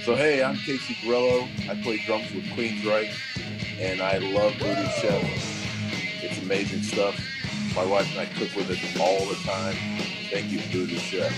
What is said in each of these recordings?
So hey, I'm Casey Grello. I play drums with Queensryche, and I love VooDoo Chef. It's amazing stuff. My wife and I cook with it all the time. Thank you, VooDoo Chef.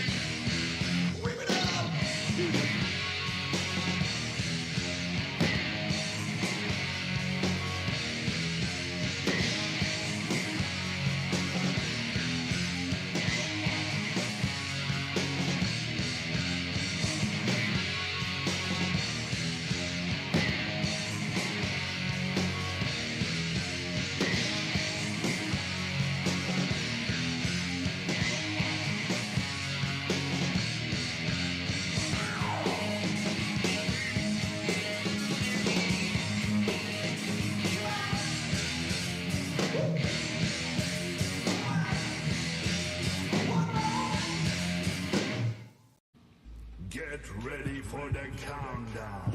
Get ready for the countdown.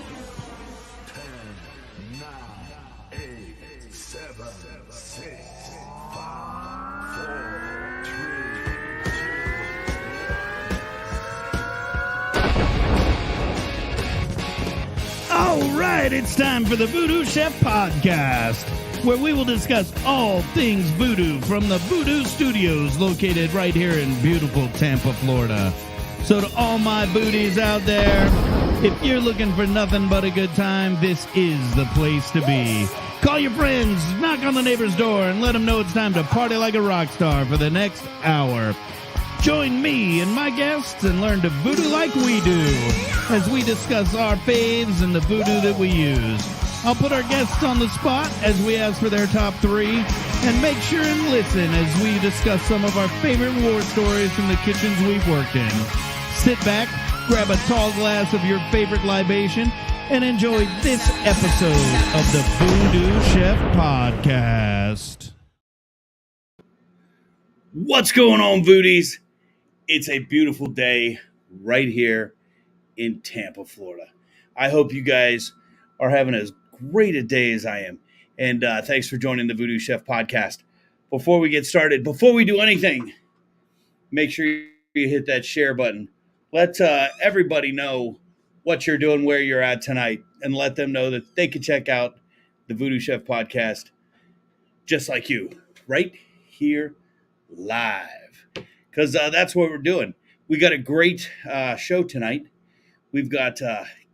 10, 9, 8, 7, 6, 5, 4, 3, 2. All right, it's time for the VooDoo Chef podcast, where we will discuss all things VooDoo from the VooDoo Studios located right here in beautiful Tampa, Florida. So to all my booties out there, if you're looking for nothing but a good time, this is the place to be. Call your friends, knock on the neighbor's door, and let them know it's time to party like a rock star for the next hour. Join me and my guests and learn to VooDoo like we do as we discuss our faves and the VooDoo that we use. I'll put our guests on the spot as we ask for their top 3, and make sure and listen as we discuss some of our favorite war stories from the kitchens we've worked in. Sit back, grab a tall glass of your favorite libation, and enjoy this episode of the VooDoo Chef podcast. What's going on, Voodies? It's a beautiful day right here in Tampa, Florida. I hope you guys are having as great a day as I am. And thanks for joining the VooDoo Chef podcast. Before we get started, before we do anything, make sure you hit that share button. Let everybody know what you're doing, where you're at tonight, and let them know that they can check out the VooDoo Chef podcast just like you, right here live. Because that's what we're doing. We got a great show tonight. We've got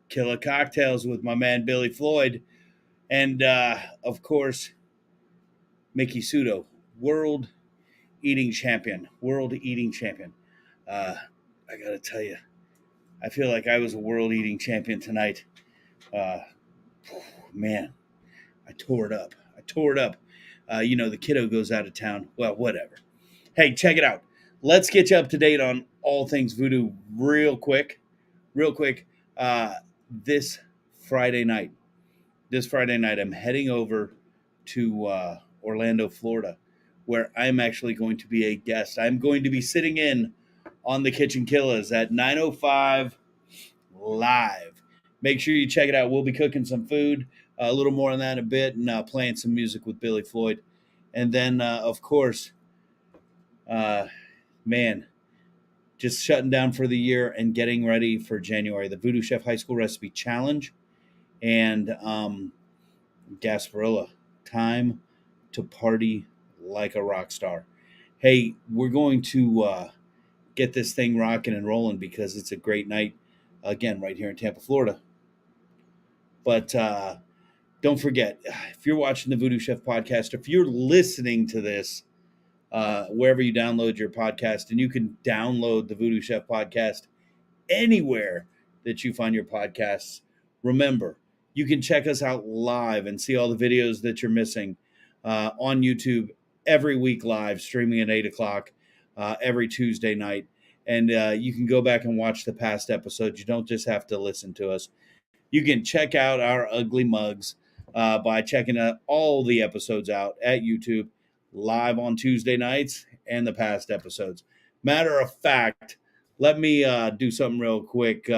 Killer Cocktails with my man Billy Floyd, and of course, Miki Sudo, world eating champion. I got to tell you, I feel like I was a world eating champion tonight. Man, I tore it up. The kiddo goes out of town. Well, whatever. Hey, check it out. Let's get you up to date on all things VooDoo real quick. This Friday night, I'm heading over to Orlando, Florida, where I'm actually going to be a guest. I'm going to be sitting in on the Kitchen Killers at 9:05 live. Make sure you check it out. We'll be cooking some food, a little more on that in a bit, and playing some music with Billy Floyd. And then, of course, just shutting down for the year and getting ready for January. The VooDoo Chef High School Recipe Challenge and Gasparilla. Time to party like a rock star. Hey, we're going to get this thing rocking and rolling because it's a great night, again, right here in Tampa, Florida. But don't forget, if you're watching the VooDoo Chef podcast, if you're listening to this, wherever you download your podcast, and you can download the VooDoo Chef podcast anywhere that you find your podcasts, remember, you can check us out live and see all the videos that you're missing on YouTube every week live, streaming at 8 o'clock every Tuesday night. And you can go back and watch the past episodes. You don't just have to listen to us. You can check out our ugly mugs by checking out all the episodes out at YouTube live on Tuesday nights and the past episodes. Matter of fact, let me do something real quick.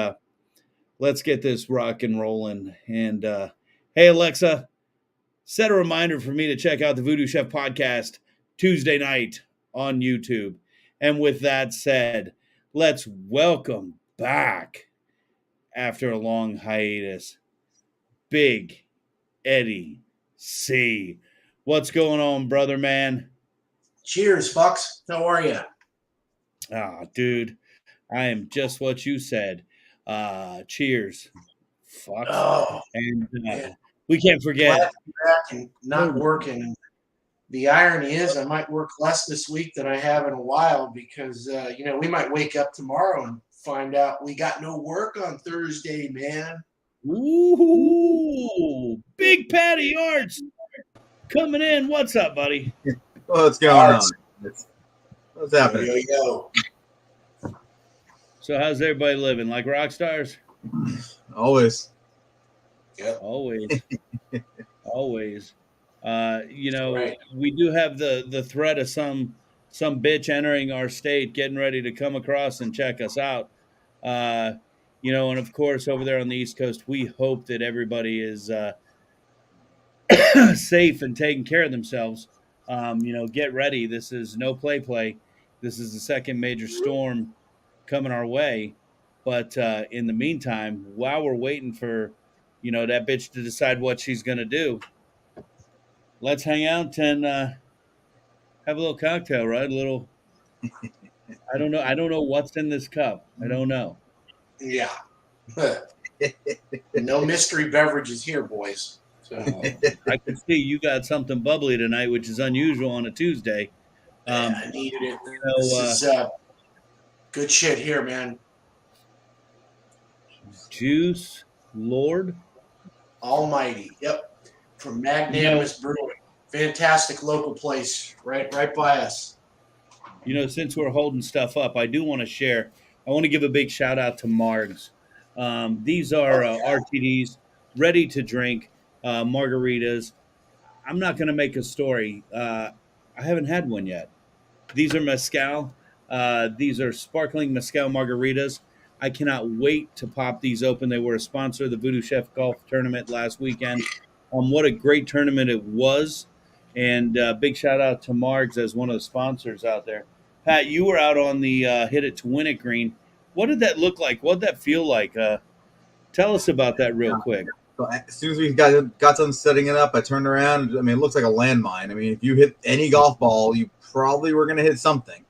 Let's get this rock and rolling. And hey, Alexa, set a reminder for me to check out the VooDoo Chef podcast Tuesday night on YouTube. And with that said, let's welcome back after a long hiatus. Big Eddie C. What's going on, brother man? Cheers, Fox. How are you? Ah, dude, I am just what you said. Cheers, fucks. Oh, And man. we can't Glad forget. to be back and not working. The irony is I might work less this week than I have in a while because, we might wake up tomorrow and find out we got no work on Thursday, man. Ooh, Big Patty Arts coming in. What's up, buddy? What's going Arts. on? What's happening? Yo. So how's everybody living? Like rock stars? Always. Yep. Always. Always. Right. We do have the threat of some bitch entering our state, getting ready to come across and check us out. And of course, over there on the East Coast, we hope that everybody is safe and taking care of themselves. Get ready. This is no play. This is the second major storm coming our way. But in the meantime, while we're waiting for, that bitch to decide what she's going to do, let's hang out and have a little cocktail, right? A little. I don't know what's in this cup. I don't know. Yeah. No mystery beverages here, boys. So. I can see you got something bubbly tonight, which is unusual on a Tuesday. I needed it. This is good shit here, man. Juice Lord Almighty. Yep. From Magnanimous Brewing. Fantastic local place right by us. Since we're holding stuff up, I do want to share. I want to give a big shout out to Margs. These are RTDs, ready to drink, margaritas. I'm not going to make a story. I haven't had one yet. These are mezcal. These are sparkling mezcal margaritas. I cannot wait to pop these open. They were a sponsor of the VooDoo Chef Golf Tournament last weekend. What a great tournament it was. And big shout out to Margs as one of the sponsors out there. Pat, you were out on the Hit It to Win It green. What did that look like? What did that feel like? Tell us about that real quick. So as soon as we got done setting it up, I turned around. I mean, it looks like a landmine. I mean, if you hit any golf ball, you probably were going to hit something.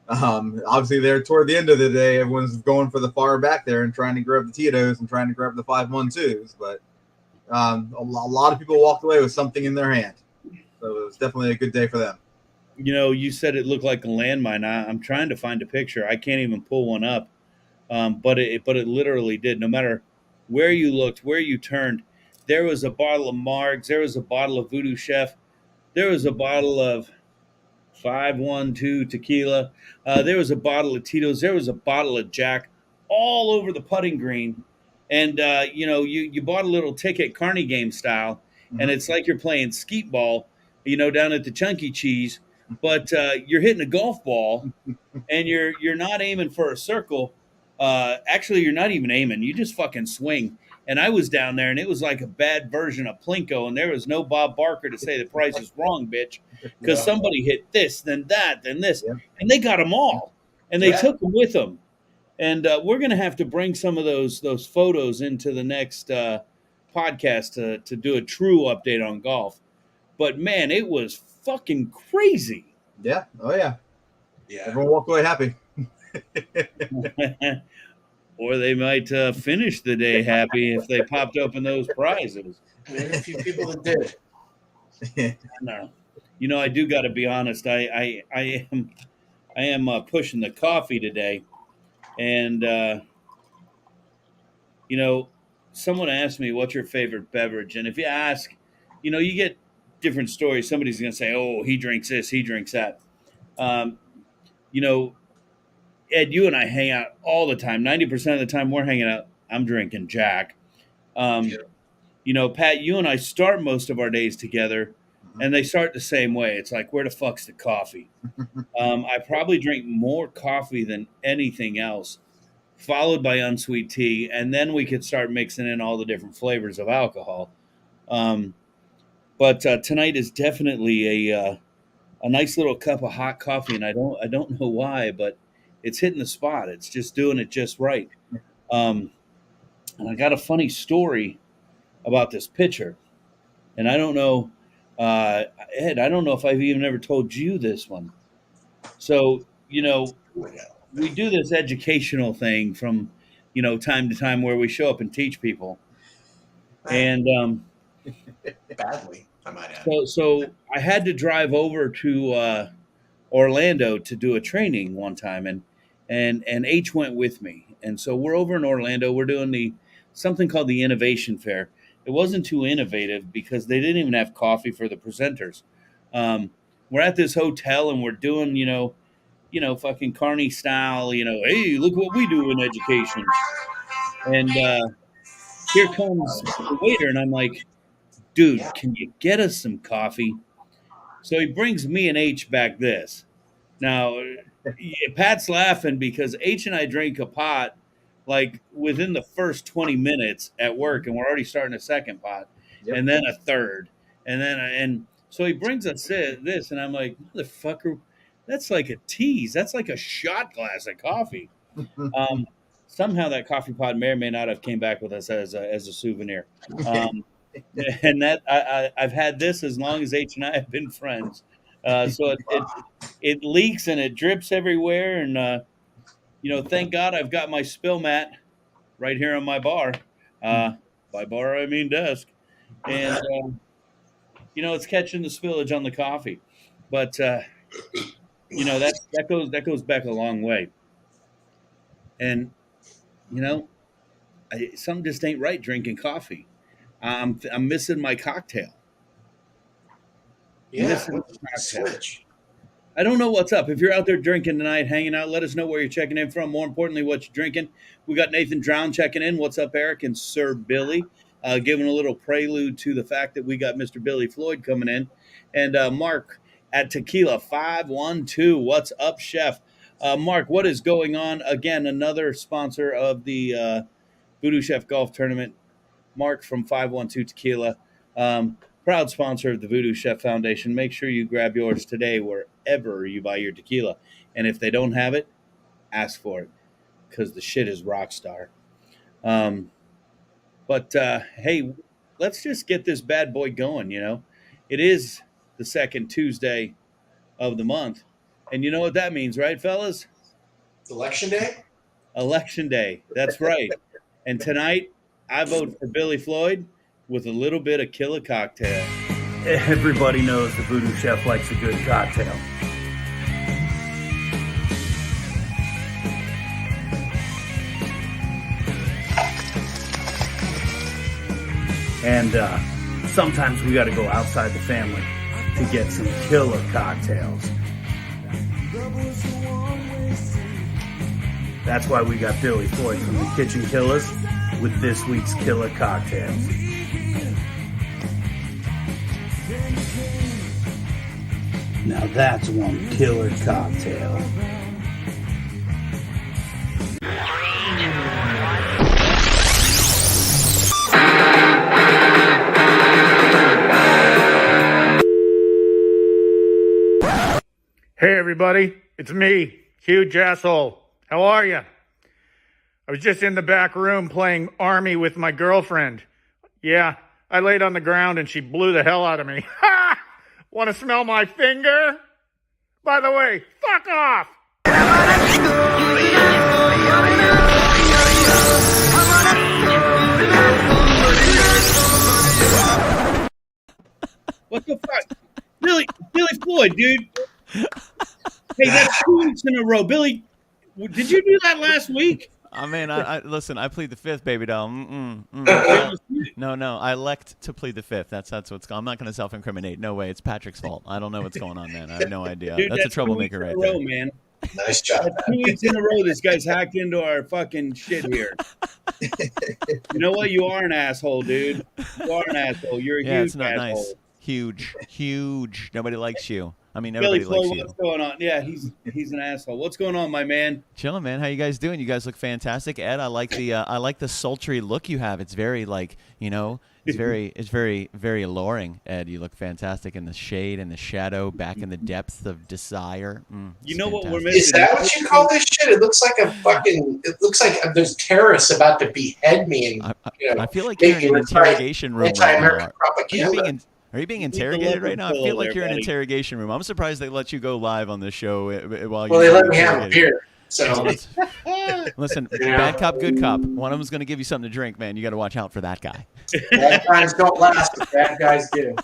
Obviously, there toward the end of the day, everyone's going for the far back there and trying to grab the Tito's and trying to grab the 512s. But a lot of people walked away with something in their hand. So it was definitely a good day for them. You said it looked like a landmine. I'm trying to find a picture. I can't even pull one up. But it literally did. No matter where you looked, where you turned, there was a bottle of Margs. There was a bottle of VooDoo Chef. There was a bottle of 512 tequila. There was a bottle of Tito's. There was a bottle of Jack all over the putting green. And, you bought a little ticket, Carney game style, and it's like you're playing skeet ball, down at the Chunky Cheese. But you're hitting a golf ball, and you're not aiming for a circle. Actually, you're not even aiming. You just fucking swing. And I was down there, and it was like a bad version of Plinko, and there was no Bob Barker to say the price is wrong, bitch, because somebody hit this, then that, then this, and they got them all, and they took them with them. And we're going to have to bring some of those photos into the next podcast to do a true update on golf. But, man, it was fucking crazy. Yeah. Oh, yeah. Yeah. Everyone walked away happy. Or they might finish the day happy if they popped open those prizes. There's a few people that did. No. I do got to be honest. I am pushing the coffee today. And, someone asked me, what's your favorite beverage? And if you ask, you get different stories. Somebody's going to say, oh, he drinks this, he drinks that. Ed, you and I hang out all the time. 90% of the time we're hanging out, I'm drinking Jack. Pat, you and I start most of our days together, and they start the same way. It's like, where the fuck's the coffee? I probably drink more coffee than anything else, followed by unsweet tea, and then we could start mixing in all the different flavors of alcohol. But tonight is definitely a nice little cup of hot coffee, and I don't know why, but it's hitting the spot. It's just doing it just right. And I got a funny story about this pitcher. And I don't know, Ed, I don't know if I've even ever told you this one. So, we do this educational thing from, time to time where we show up and teach people. And badly, I might add. so I had to drive over to Orlando to do a training one time, and H went with me. And so we're over in Orlando. We're doing something called the Innovation Fair. It wasn't too innovative because they didn't even have coffee for the presenters. We're at this hotel and we're doing, fucking Carney style, hey, look what we do in education. And here comes the waiter, and I'm like, dude, can you get us some coffee? So he brings me and H back this. Now, Pat's laughing because H and I drink a pot like within the first 20 minutes at work, and we're already starting a second pot, and then a third, and so he brings us this, and I'm like, motherfucker, that's like a tease. That's like a shot glass of coffee. Somehow that coffee pot may or may not have came back with us as a souvenir. And that I've had this as long as H and I have been friends. So it leaks and it drips everywhere, and thank God I've got my spill mat right here on my bar. By bar I mean desk, and it's catching the spillage on the coffee. But that goes back a long way, and something just ain't right drinking coffee. I'm missing my cocktail. Yeah, switch. I don't know what's up. If you're out there drinking tonight, hanging out, let us know where you're checking in from. More importantly, what you're drinking. We got Nathan Drown checking in. What's up, Eric? And Sir Billy, giving a little prelude to the fact that we got Mr. Billy Floyd coming in. And Mark at Tequila 512. What's up, Chef? Mark, what is going on? Again, another sponsor of the VooDoo Chef Golf Tournament. Mark from 512 Tequila. Proud sponsor of the VooDoo Chef Foundation. Make sure you grab yours today wherever you buy your tequila. And if they don't have it, ask for it because the shit is rock star. But hey, let's just get this bad boy going, It is the second Tuesday of the month. And you know what that means, right, fellas? Election day? Election day. That's right. And tonight, I vote for Billy Floyd with a little bit of killer cocktail. Everybody knows the VooDoo Chef likes a good cocktail. And sometimes we got to go outside the family to get some killer cocktails. That's why we got Billy Floyd from the Kitchen Killers with this week's killer cocktails. Now that's one killer cocktail. Hey everybody, it's me, huge asshole. How are you? I was just in the back room playing Army with my girlfriend. Yeah, I laid on the ground and she blew the hell out of me. Ha! Want to smell my finger? By the way, fuck off! What the fuck? Billy Floyd, dude. Hey, that's 2 weeks in a row. Billy, did you do that last week? I mean, I listen. I plead the fifth, baby doll. No. I elect to plead the fifth. That's what's going. I'm not going to self-incriminate. No way. It's Patrick's fault. I don't know what's going on, man. I have no idea. Dude, that's a troublemaker right there, man. Nice job. That's 2 weeks in a row. This guy's hacked into our fucking shit here. You know what? You are an asshole, dude. You are an asshole. You're a huge it's not asshole. Nice. Huge. Nobody likes you. I mean, Billy everybody Floyd, likes you. what's going on? Yeah, he's an asshole. What's going on, my man? Chilling, man. How you guys doing? You guys look fantastic. Ed, I like the sultry look you have. It's very it's very alluring. Ed, you look fantastic in the shade and the shadow, back in the depth of desire. You know what we're Is missing? that what you call this shit? It looks like it looks like there's terrorists about to behead me. And, I feel like you're in an interrogation room right now. Propaganda. Are you being interrogated right now? I feel like you're in an interrogation room. I'm surprised they let you go live on the show while Well, they let me have a beer. So listen, bad cop, good cop. One of them's going to give you something to drink, man. You got to watch out for that guy. bad guys don't last, but bad guys do.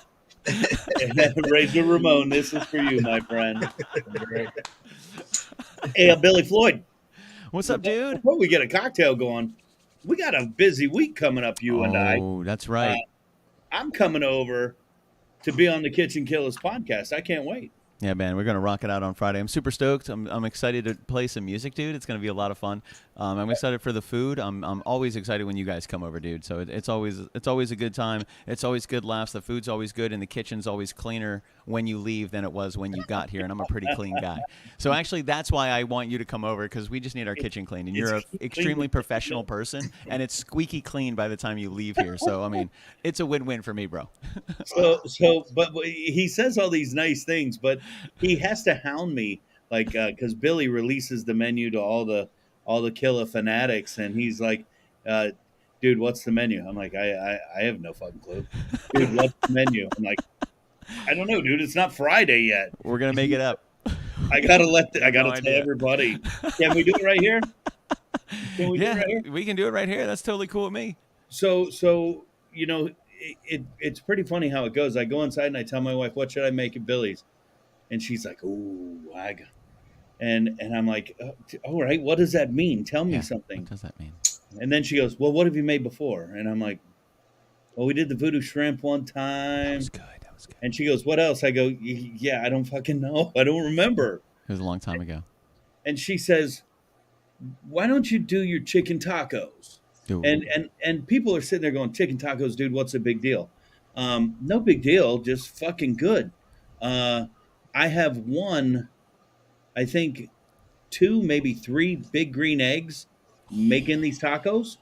Razor Ramon, this is for you, my friend. Hey, Billy Floyd. What's up, dude? Before we get a cocktail going, we got a busy week coming up, you and I. Oh, that's right. I'm coming over to be on the Kitchen Killers podcast. I can't wait. Yeah, man, we're going to rock it out on Friday. I'm super stoked. I'm excited to play some music, dude. It's going to be a lot of fun. I'm excited for the food. I'm always excited when you guys come over, dude. So it's always a good time. It's always good laughs. The food's always good, and the kitchen's always cleaner when you leave than it was when you got here, and I'm a pretty clean guy. So actually, that's why I want you to come over, because we just need our kitchen cleaned, and you're an extremely professional person, and it's squeaky clean by the time you leave here. So, I mean, it's a win-win for me, bro. But he says all these nice things, but he has to hound me, like, because Billy releases the menu to all the killer fanatics, and he's like, dude, what's the menu? I'm like, I have no fucking clue. Dude, what's the menu? I'm like, I don't know, dude. It's not Friday yet. We're gonna make it up. I gotta tell everybody. Can we do it right here? Can we do it right here? We can do it right here. That's totally cool with me. So you know, it's pretty funny how it goes. I go inside and I tell my wife, what should I make at Billy's? And she's like, ooh, and I'm like, all right, what does that mean? Tell me something. What does that mean? And then she goes, well, what have you made before? And I'm like, well, we did the VooDoo shrimp one time. That was good. And she goes, what else? I go, yeah, I don't fucking know. I don't remember. It was a long time ago. And she says, why don't you do your chicken tacos? Ooh. And people are sitting there going, chicken tacos, dude, what's the big deal? No big deal, just fucking good. I have I think 2, maybe 3 big green eggs making these tacos.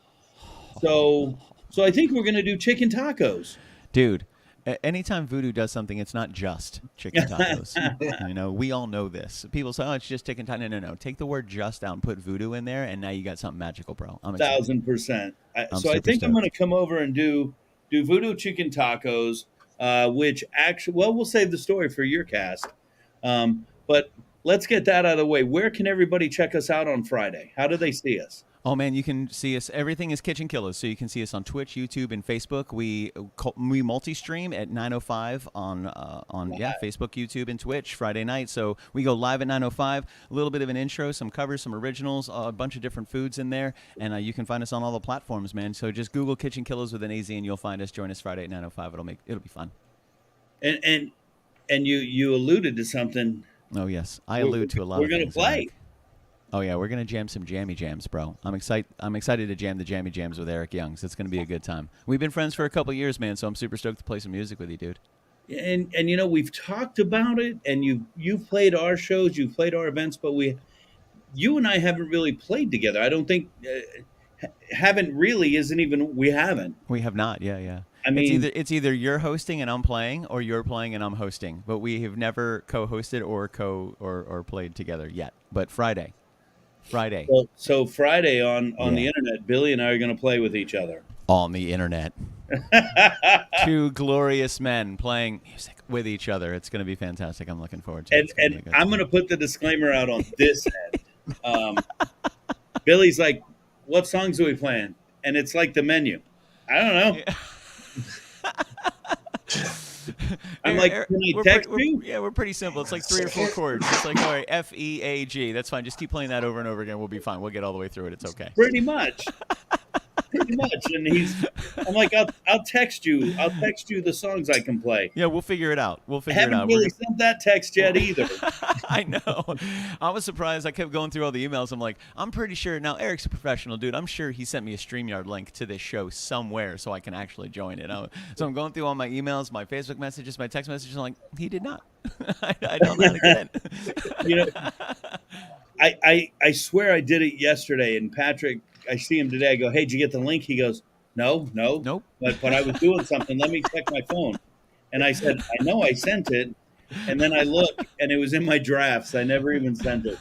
So I think we're going to do chicken tacos. Dude, anytime VooDoo does something, it's not just chicken tacos. You know, we all know this. People say, oh, it's just chicken tacos. No. Take the word just out and put VooDoo in there, and now you got something magical, bro. I'm excited. 1,000%. So I think stoked. I'm going to come over and do VooDoo chicken tacos, which actually, well, we'll save the story for your cast. But let's get that out of the way. Where can everybody check us out on Friday? How do they see us? Oh, man, you can see us. Everything is Kitchen Killers, so you can see us on Twitch, YouTube, and Facebook. We multi-stream at 9:05 on Facebook, YouTube, and Twitch Friday night. So we go live at 9:05. A little bit of an intro, some covers, some originals, a bunch of different foods in there. And you can find us on all the platforms, man. So just Google Kitchen Killers with an AZ, and you'll find us. Join us Friday at 9:05. It'll be fun. And you alluded to something. Oh, yes. I allude to a lot of things. We're going to play. Oh, yeah, we're going to jam some jammy jams, bro. I'm excited to jam the jammy jams with Erik Youngs. It's going to be a good time. We've been friends for a couple years, man, so I'm super stoked to play some music with you, dude. And you know, we've talked about it, and you've played our shows, you've played our events, but you and I haven't really played together. I don't think, we haven't. We have not, yeah. I mean, it's either you're hosting and I'm playing, or you're playing and I'm hosting. But we have never co-hosted or played together yet. But Friday. So Friday on the internet, Billy and I are going to play with each other. On the internet. 2 glorious men playing music with each other. It's going to be fantastic. I'm looking forward to it. And I'm going to put the disclaimer out on this end. Billy's like, what songs are we playing? And it's like the menu. I don't know. Yeah. I'm like, can I text you? Yeah, we're pretty simple. It's like 3 or 4 chords. It's like, all right, F, E, A, G. That's fine. Just keep playing that over and over again. We'll be fine. We'll get all the way through it. It's okay. Pretty much. pretty much. And I'm like, I'll text you. I'll text you the songs I can play. Yeah, we'll figure it out. We'll I figure it haven't out. really sent that text yet either. I know. I was surprised. I kept going through all the emails. I'm like, I'm pretty sure. Now, Erik's a professional dude. I'm sure he sent me a StreamYard link to this show somewhere so I can actually join it. So I'm going through all my emails, my Facebook messages, my text messages. I'm like, he did not. I don't know how to get in. You know, I swear I did it yesterday. And Patrick, I see him today. I go, hey, did you get the link? He goes, no. Nope. But I was doing something. Let me check my phone. And I said, I know I sent it. And then I look, and it was in my drafts. I never even sent it.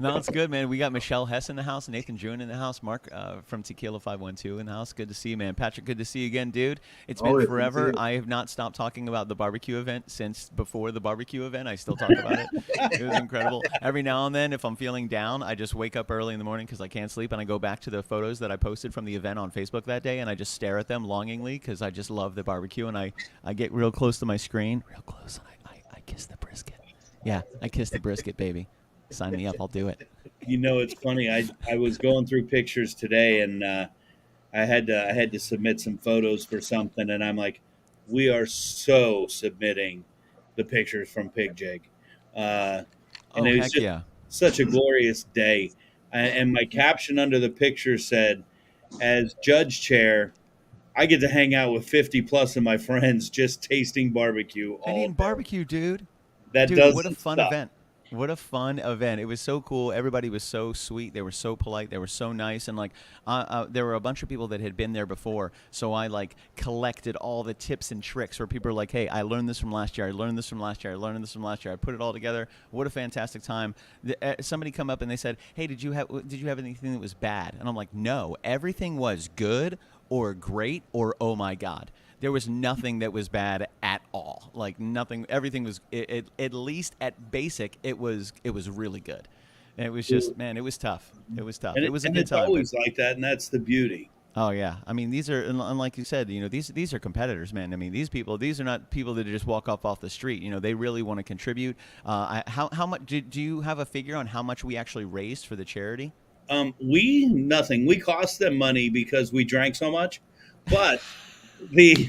No, it's good, man. We got Michelle Hess in the house, Nathan June in the house, Mark from Tequila 512 in the house. Good to see you, man. Patrick, good to see you again, dude. It's been forever. I have not stopped talking about the barbecue event since before the barbecue event. I still talk about it. It was incredible. Every now and then, if I'm feeling down, I just wake up early in the morning because I can't sleep, and I go back to the photos that I posted from the event on Facebook that day, and I just stare at them longingly because I just love the barbecue, and I get real close to my screen, real close, and I kiss the brisket. Yeah, I kiss the brisket, baby. Sign me up. I'll do it. You know, it's funny. I was going through pictures today, and I had to submit some photos for something, and I'm like, we are so submitting the pictures from Pig Jig, and it was just such a glorious day. And my caption under the picture said, "As judge chair, I get to hang out with 50 plus of my friends just tasting barbecue all eating barbecue, dude. That does what a fun event. What a fun event. It was so cool. Everybody was so sweet. They were so polite. They were so nice. And like, there were a bunch of people that had been there before. So I like collected all the tips and tricks where people are like, hey, I learned this from last year. I learned this from last year. I learned this from last year. I put it all together. What a fantastic time. Somebody come up and they said, hey, did you have anything that was bad? And I'm like, no, everything was good or great or oh my God. There was nothing that was bad at all. Like nothing. Everything was at least at basic. It was really good. And it was just, man, it was tough. It was tough. It was a good time. It's always like that, and that's the beauty. Oh yeah, I mean these are, and like you said, you know, these are competitors, man. I mean these are not people that just walk off the street. You know, they really want to contribute. How much? Do you have a figure on how much we actually raised for the charity? Nothing. We cost them money because we drank so much, but. The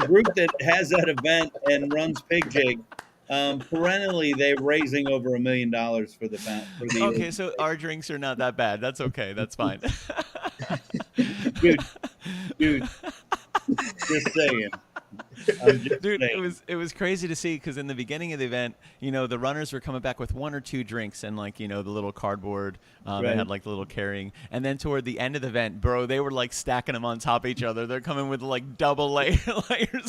group that has that event and runs Pig Jig, perennially they're raising over $1 million for the event. Okay, so our drinks are not that bad. That's okay. That's fine. dude, just saying. Dude, it was crazy to see because in the beginning of the event, you know, the runners were coming back with 1 or 2 drinks and like, you know, the little cardboard, they had like the little carrying, and then toward the end of the event, bro, they were like stacking them on top of each other. They're coming with like double layers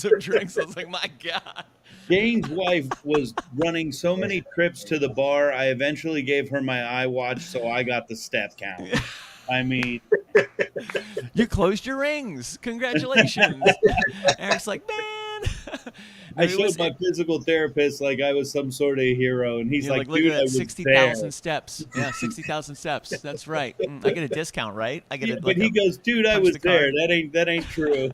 of drinks. I was like, my God. Jane's wife was running so many trips to the bar. I eventually gave her my iWatch, so I got the step count. I mean, you closed your rings. Congratulations. Eric's like, man. I showed my physical therapist like I was some sort of hero, and he's like, look dude, at that, 60,000 steps. Yeah, 60,000 steps. That's right. I get a discount, right? I get it. But he goes, dude, I was there. That ain't true.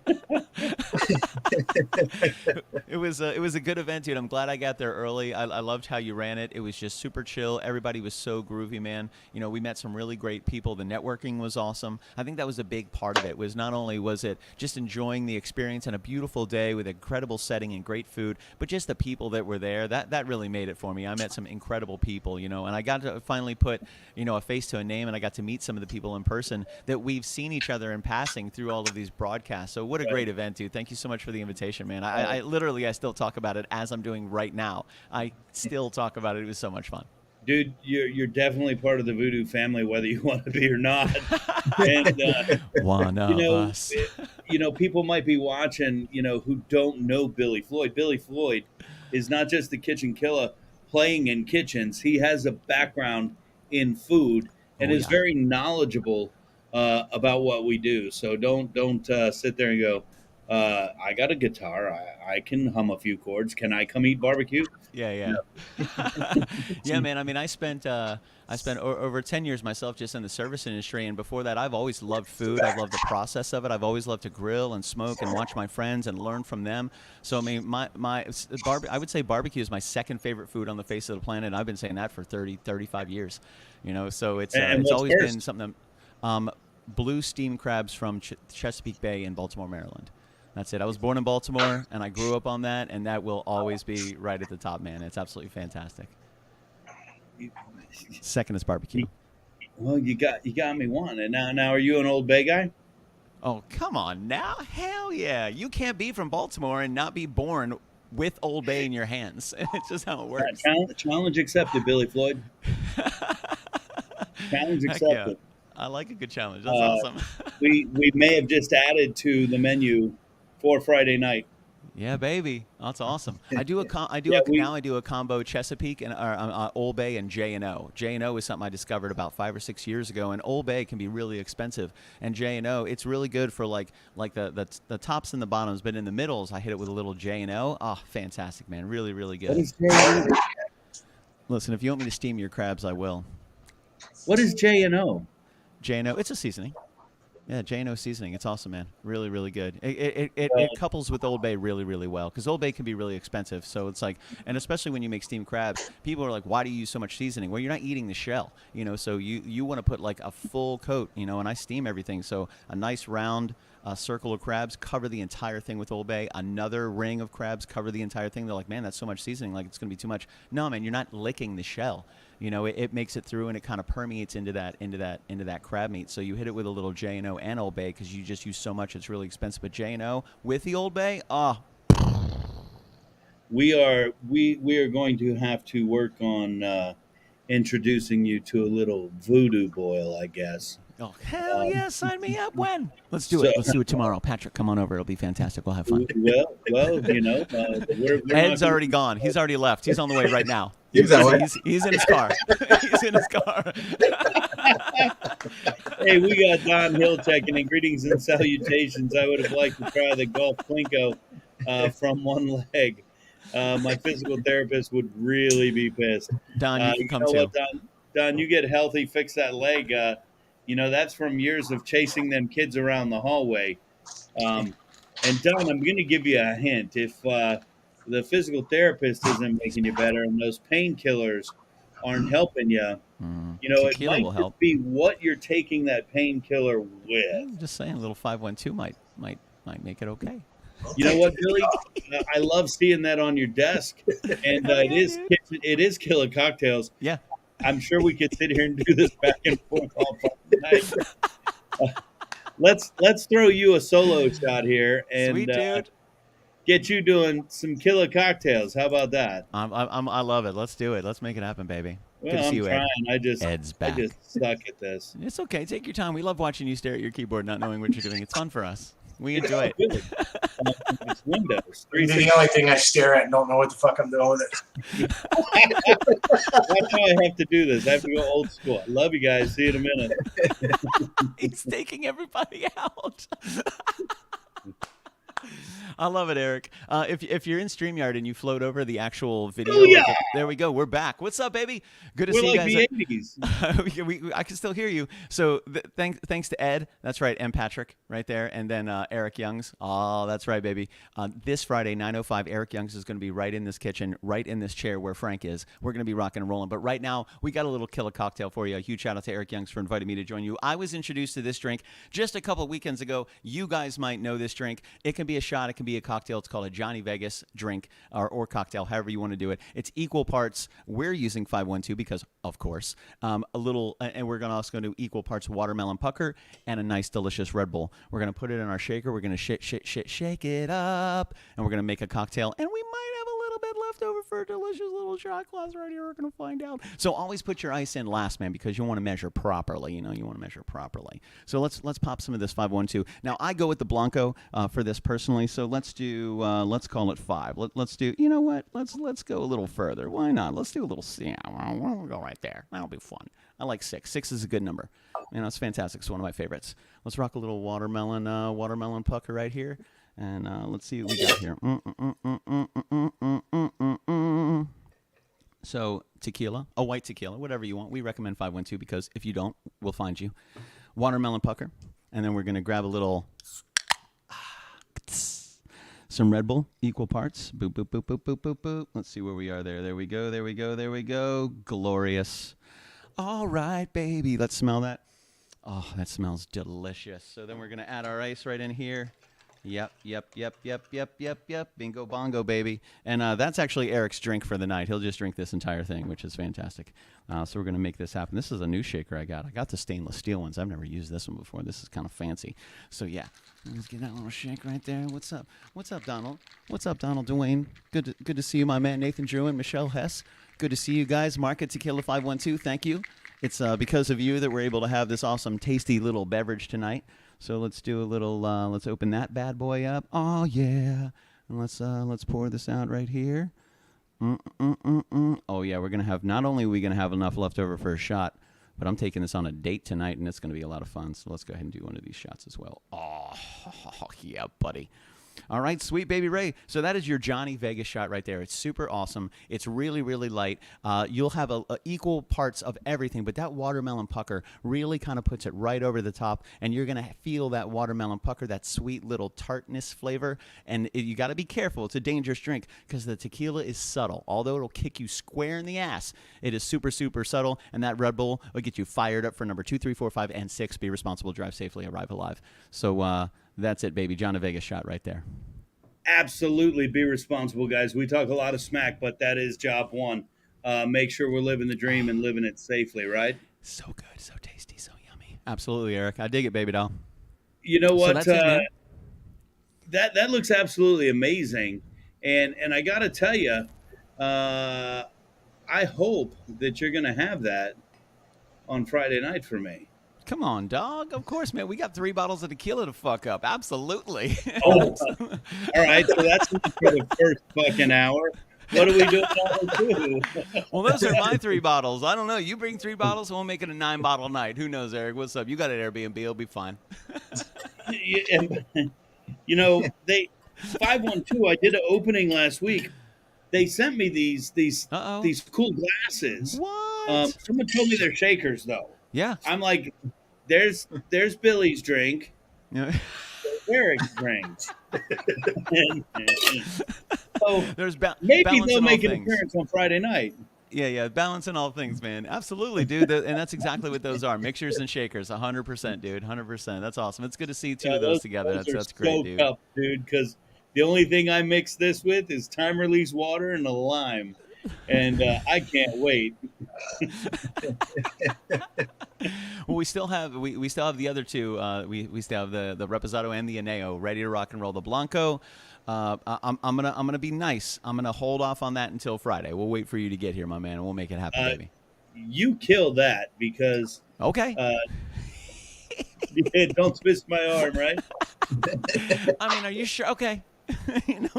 It was a good event, dude. I'm glad I got there early. I loved how you ran it. It was just super chill. Everybody was so groovy, man. You know, we met some really great people. The networking was awesome. I think that was a big part of it. Was not only was it just enjoying the experience and a beautiful day with incredible setting and great food, but just the people that were there. That really made it for me. I met some incredible people, you know, and I got to finally put, you know, a face to a name, and I got to meet some of the people in person that we've seen each other in passing through all of these broadcasts. So what a great event, dude. Thank you so much for the invitation, man. I literally still talk about it as I'm doing right now. I still talk about it. It was so much fun. Dude, you're definitely part of the VooDoo family, whether you want to be or not. And one of us. You know, people might be watching, you know, who don't know Billy Floyd. Billy Floyd is not just the kitchen killer playing in kitchens. He has a background in food and is very knowledgeable about what we do. So don't sit there and go, I got a guitar. I can hum a few chords. Can I come eat barbecue? Yeah. Yeah, man. I mean, I spent over 10 years myself just in the service industry, and before that, I've always loved food. I've loved the process of it. I've always loved to grill and smoke and watch my friends and learn from them. So I mean, I would say barbecue is my second favorite food on the face of the planet. And I've been saying that for 35 years. You know, so it's always been something. Blue steam crabs from Chesapeake Bay in Baltimore, Maryland. That's it. I was born in Baltimore, and I grew up on that, and that will always be right at the top, man. It's absolutely fantastic. Second is barbecue. Well, you got me one. And now, are you an Old Bay guy? Oh, come on now. Hell yeah. You can't be from Baltimore and not be born with Old Bay in your hands. It's just how it works. Challenge accepted, Billy Floyd. Challenge accepted. Yeah. I like a good challenge. That's awesome. we may have just added to the menu for Friday night. Yeah, baby, that's awesome. I do a combo Chesapeake and Old Bay and J&O. J&O is something I discovered about 5 or 6 years ago, and Old Bay can be really expensive, and J&O, it's really good for like the tops and the bottoms, but in the middles I hit it with a little J&O. Oh, fantastic, man, really, really good. What is J&O? Listen, if you want me to steam your crabs, I will. What is J&O? J&O, it's a seasoning. Yeah, J&O seasoning. It's awesome, man. Really, really good. It couples with Old Bay really, really well, because Old Bay can be really expensive. So it's like, and especially when you make steamed crabs, people are like, why do you use so much seasoning? Well, you're not eating the shell, you know, so you want to put like a full coat, you know, and I steam everything. So a nice round circle of crabs, cover the entire thing with Old Bay. Another ring of crabs, cover the entire thing. They're like, man, that's so much seasoning. Like, it's going to be too much. No, man, you're not licking the shell. You know, it makes it through, and it kind of permeates into that crab meat. So you hit it with a little J&O and Old Bay, because you just use so much, it's really expensive. But J&O with the Old Bay, we are going to have to work on introducing you to a little voodoo boil, I guess. Oh, hell yeah, sign me up. When? Let's do it. Let's do it tomorrow. Patrick, come on over. It'll be fantastic. We'll have fun. Well, you know, we're Ed's already gone. He's already left. He's on the way right now. He's in his car. He's in his car. Hey, we got Don Hill checking in. Greetings and salutations. I would have liked to try the golf plinko from one leg. My physical therapist would really be pissed. Don, you can come too. What, Don, you get healthy, fix that leg. You know, that's from years of chasing them kids around the hallway. And Don, I'm going to give you a hint. If the physical therapist isn't making you better and those painkillers aren't helping you, you know, tequila it might will help. be what you're taking that painkiller with. I'm just saying, a little 512 might make it okay. You know what, Billy? I love seeing that on your desk, and it is Killer Cocktails. Yeah. I'm sure we could sit here and do this back and forth all night. Let's throw you a solo shot here and Sweet, dude. Get you doing some Killer Cocktails. How about that? I love it. Let's do it. Let's make it happen, baby. Well, Good to see I'm you, trying. Ed. Ed's back. I just suck at this. It's okay. Take your time. We love watching you stare at your keyboard, not knowing what you're doing. It's fun for us. We enjoy it. It's Windows. The only thing I stare at and don't know what the fuck I'm doing with it. That's how I have to do this. I have to go old school. I love you guys. See you in a minute. He's taking everybody out. I love it, Eric. If you're in StreamYard and you float over the actual video, there we go. We're back. What's up, baby? Good to see you guys. We're like the 80s. I can still hear you. So thanks to Ed. That's right, and Patrick right there, and then Erik Youngs. Oh, that's right, baby. This Friday, 9:05, Erik Youngs is going to be right in this kitchen, right in this chair where Frank is. We're going to be rocking and rolling. But right now, we got a little killer cocktail for you. A huge shout out to Erik Youngs for inviting me to join you. I was introduced to this drink just a couple weekends ago. You guys might know this drink. It can be a shot. It can be a cocktail. It's called a Johnny Vegas drink or cocktail, however you want to do it. It's equal parts. We're using 512 because, of course, and we're also going to do equal parts watermelon pucker and a nice, delicious Red Bull. We're going to put it in our shaker. We're going to shake it up, and we're going to make a cocktail. And we might have a little bit left over for a delicious little shot glass right here. We're going to find out. So always put your ice in last, man, because you want to measure properly. You want to measure properly. So let's pop some of this 512. Now I go with the Blanco for this personally. So let's call it 5. Let's do. You know what? Let's go a little further. Why not? Let's do a little. Yeah, we'll go right there. That'll be fun. I like 6. 6 is a good number. It's fantastic. It's one of my favorites. Let's rock a little watermelon pucker right here. And let's see what we got here. So tequila, a white tequila, whatever you want. We recommend 512 because if you don't, we'll find you. Watermelon pucker. And then we're going to grab a little, some Red Bull, equal parts. Boop, boop, boop, boop, boop, boop, boop. Let's see where we are there. There we go, there we go, there we go. Glorious. All right, baby. Let's smell that. Oh, that smells delicious. So then we're going to add our ice right in here. Yep. Bingo bongo, baby. And that's actually Erik's drink for the night. He'll just drink this entire thing, which is fantastic. So we're going to make this happen. This is a new shaker I got. I got the stainless steel ones. I've never used this one before. This is kind of fancy. So, yeah. Let's get that little shake right there. What's up? What's up, Donald? What's up, Donald Dwayne? Good to see you, my man, Nathan Drew and Michelle Hess. Good to see you guys. Market Tequila 512. Thank you. It's because of you that we're able to have this awesome, tasty little beverage tonight. So let's do a little. Let's open that bad boy up. Oh yeah, and let's pour this out right here. Oh yeah, we're gonna have. Not only are we gonna have enough left over for a shot, but I'm taking this on a date tonight, and it's gonna be a lot of fun. So let's go ahead and do one of these shots as well. Oh yeah, buddy. All right, sweet baby Ray. So that is your Johnny Vegas shot right there. It's super awesome. It's really, really light. You'll have a equal parts of everything, but that watermelon pucker really kind of puts it right over the top, and you're going to feel that watermelon pucker, that sweet little tartness flavor, and you got to be careful. It's a dangerous drink because the tequila is subtle. Although it'll kick you square in the ass, it is super, super subtle, and that Red Bull will get you fired up for number 2, 3, 4, 5, and 6. Be responsible, drive safely, arrive alive. So, that's it, baby. Johnny Vegas shot right there. Absolutely be responsible, guys. We talk a lot of smack, but that is job one. Make sure we're living the dream and living it safely, right? So good, so tasty, so yummy. Absolutely, Erik. I dig it, baby doll. You know what? So that's it, that looks absolutely amazing. And I got to tell you, I hope that you're going to have that on Friday night for me. Come on, dog. Of course, man. We got 3 bottles of tequila to fuck up. Absolutely. Oh, all right. So that's for the first fucking hour. What are we doing number 2? Well, those are my 3 bottles. I don't know. You bring 3 bottles, and we'll make it a 9-bottle night. Who knows, Erik? What's up? You got an Airbnb. It'll be fine. You know, 512. I did an opening last week. They sent me these cool glasses. What? Someone told me they're shakers, though. Yeah. I'm like, there's Billy's drink. Yeah. Erik's drinks. So There's maybe balance they'll in make all an things. appearance on Friday night. Yeah, balance in all things, man. Absolutely, dude. And that's exactly what those are. Mixers and shakers, 100%, dude. 100%. That's awesome. It's good to see 2 of those together. That's great, so dude. tough, dude, because the only thing I mix this with is time release water and a lime. And I can't wait. Well, we still have the other 2. We still have the Reposado and the Aneo ready to rock and roll. The Blanco. I'm gonna be nice. I'm gonna hold off on that until Friday. We'll wait for you to get here, my man, and we'll make it happen, baby. You kill that because Okay. Don't twist my arm, right? I mean, are you sure? Okay.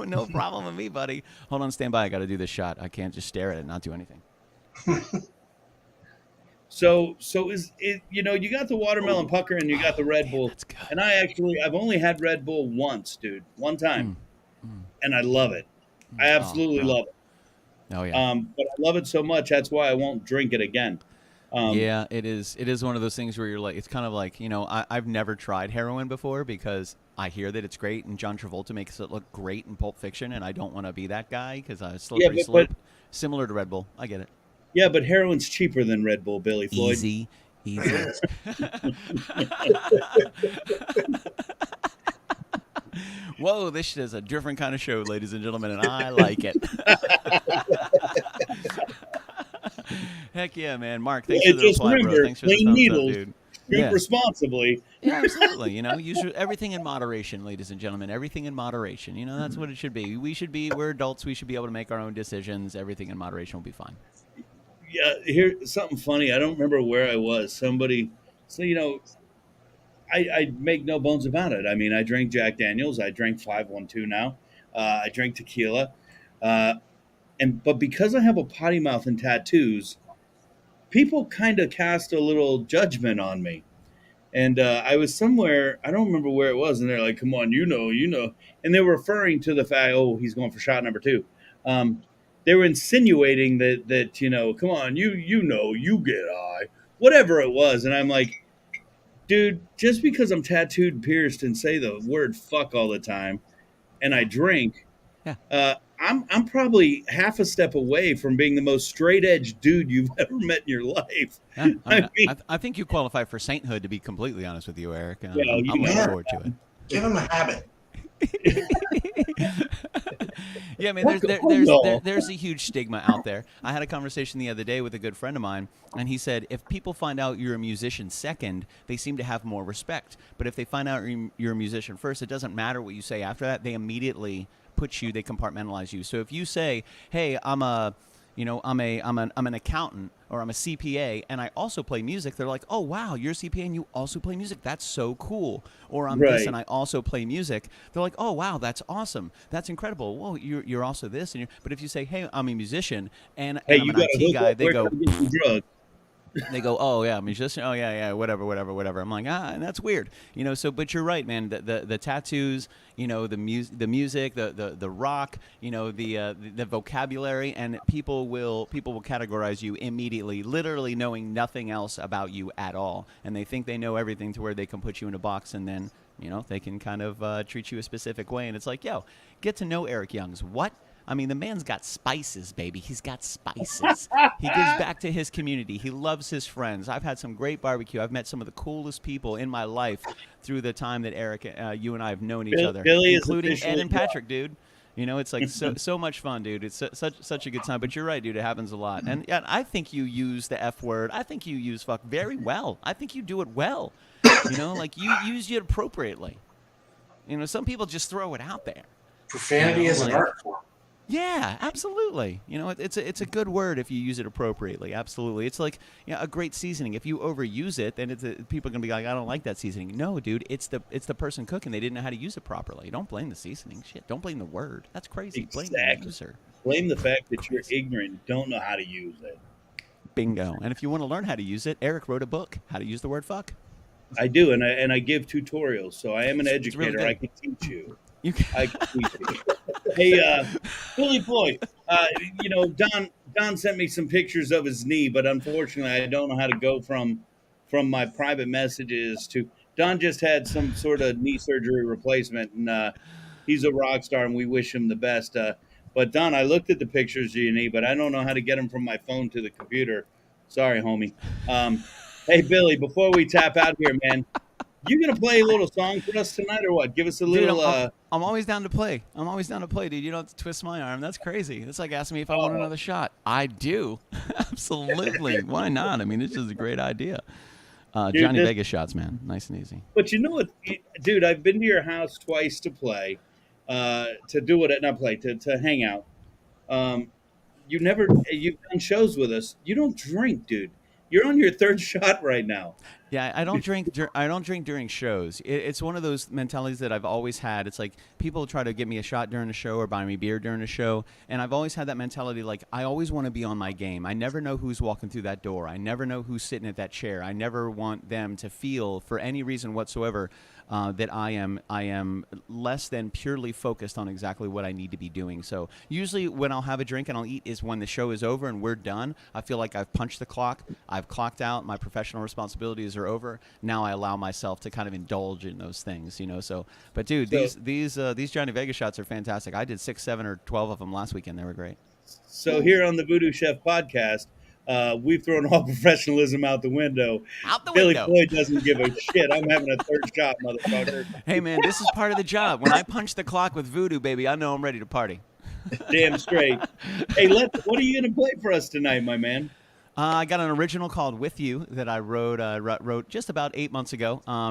No problem with me, buddy. Hold on, stand by. I got to do this shot. I can't just stare at it and not do anything. So is it? You know, you got the watermelon pucker and you got the Red Bull. That's good. And I've only had Red Bull once, dude, one time, and I love it. I absolutely love it. Oh yeah. But I love it so much that's why I won't drink it again. Yeah, it is. It is one of those things where you're like, it's kind of like, I've never tried heroin before because I hear that it's great, and John Travolta makes it look great in Pulp Fiction, and I don't want to be that guy because I slippery slope. Similar to Red Bull, I get it. Yeah, but heroin's cheaper than Red Bull, Billy Floyd. Easy. Whoa, this is a different kind of show, ladies and gentlemen, and I like it. Heck yeah, man. Mark, thanks for the reply, bro. Thanks for the thumbs up, dude. Drink responsibly. Yeah, absolutely. Use everything in moderation, ladies and gentlemen. Everything in moderation. That's what it should be. We're adults. We should be able to make our own decisions. Everything in moderation will be fine. Yeah, here's something funny. I don't remember where I was. Somebody, I make no bones about it. I mean, I drink Jack Daniels. I drink 512 now. I drink tequila. But because I have a potty mouth and tattoos, people kind of cast a little judgment on me. And I was somewhere, I don't remember where it was, and they're like, come on, you know. And they were referring to the fact, he's going for shot number 2. they were insinuating that come on, you get high, whatever it was, and I'm like, dude, just because I'm tattooed and pierced and say the word fuck all the time, and I drink, Yeah. I'm probably half a step away from being the most straight edge dude you've ever met in your life. Yeah, I mean, I think you qualify for sainthood, to be completely honest with you, Eric. Yeah, I'm you looking are. forward to it. Give him a habit. Yeah, I mean, there's a huge stigma out there. I had a conversation the other day with a good friend of mine, and he said if people find out you're a musician second, they seem to have more respect. But if they find out you're a musician first, it doesn't matter what you say after that. They immediately they compartmentalize you. So if you say, "Hey, I'm an accountant, or I'm a CPA, and I also play music," they're like, "Oh wow, you're a CPA and you also play music? That's so cool." Or I'm this Right. and I also play music. They're like, "Oh wow, that's awesome. That's incredible. Well, you're also this and you're." But if you say, "Hey, I'm a musician and Hey, I'm you an got a IT guy," hookup? they Where go, can I get some drugs? they go, "Oh yeah, I'm a musician. Oh yeah, whatever. I'm like, and that's weird, So, but you're right, man. The tattoos, the music, the rock, the vocabulary, and people will categorize you immediately, literally knowing nothing else about you at all, and they think they know everything to where they can put you in a box, and then they can kind of treat you a specific way, and it's like, yo, get to know Erik Youngs. What? I mean, the man's got spices, baby. He's got spices. He gives back to his community. He loves his friends. I've had some great barbecue. I've met some of the coolest people in my life through the time that Eric, you and I have known each other, Billy is including Ed officially and Patrick, dude. It's like so much fun, dude. It's such a good time. But you're right, dude. It happens a lot. And I think you use the F word. I think you use fuck very well. I think you do it well. Like you use it appropriately. Some people just throw it out there. Profanity is an art form. Yeah, absolutely. It's a good word if you use it appropriately. Absolutely. It's like a great seasoning. If you overuse it, then people are gonna be like, I don't like that seasoning. No, dude, it's the person cooking. They didn't know how to use it properly. Don't blame the seasoning. Shit, don't blame the word. That's crazy. Blame the user. Blame the fact that you're ignorant, and don't know how to use it. Bingo. And if you want to learn how to use it, Eric wrote a book, How to Use the Word Fuck. I do, and I give tutorials, so I am an It's really educator. good. I can teach you. You can. I can teach you. Hey, Billy Floyd, Don sent me some pictures of his knee, but unfortunately, I don't know how to go from my private messages to. Don just had some sort of knee surgery replacement, and he's a rock star, and we wish him the best. But Don, I looked at the pictures of your knee, but I don't know how to get them from my phone to the computer. Sorry, homie. Hey, Billy, before we tap out here, man, you gonna play a little song for us tonight, or what? Give us a little. Dude, I'm always down to play. Dude. You don't have to twist my arm. That's crazy. It's like asking me if I want another shot. I do. Absolutely. Why not? I mean, it's just a great idea. Johnny Vegas shots, man. Nice and easy. But you know what, dude? I've been to your house twice to play, to do it, not play, to hang out. You've done shows with us. You don't drink, dude. You're on your third shot right now. Yeah, I don't drink. I don't drink during shows. It's one of those mentalities that I've always had. It's like people try to give me a shot during a show or buy me beer during a show, and I've always had that mentality. Like I always want to be on my game. I never know who's walking through that door. I never know who's sitting at that chair. I never want them to feel, for any reason whatsoever, that I am less than purely focused on exactly what I need to be doing. So usually when I'll have a drink and I'll eat is when the show is over and we're done. I feel like I've punched the clock. I've clocked out. My professional responsibilities are over. Now I allow myself to kind of indulge in those things, So, but dude, these Johnny Vegas shots are fantastic. I did 6, 7, or 12 of them last weekend. They were great. So here on the VooDoo Chef podcast, we've thrown all professionalism out the window. Billy Floyd doesn't give a shit. I'm having a third shot, motherfucker. Hey, man, this is part of the job. When I punch the clock with VooDoo, baby, I know I'm ready to party. Damn straight. Hey, what are you going to play for us tonight, my man? I got an original called "With You" that I wrote just about 8 months ago. I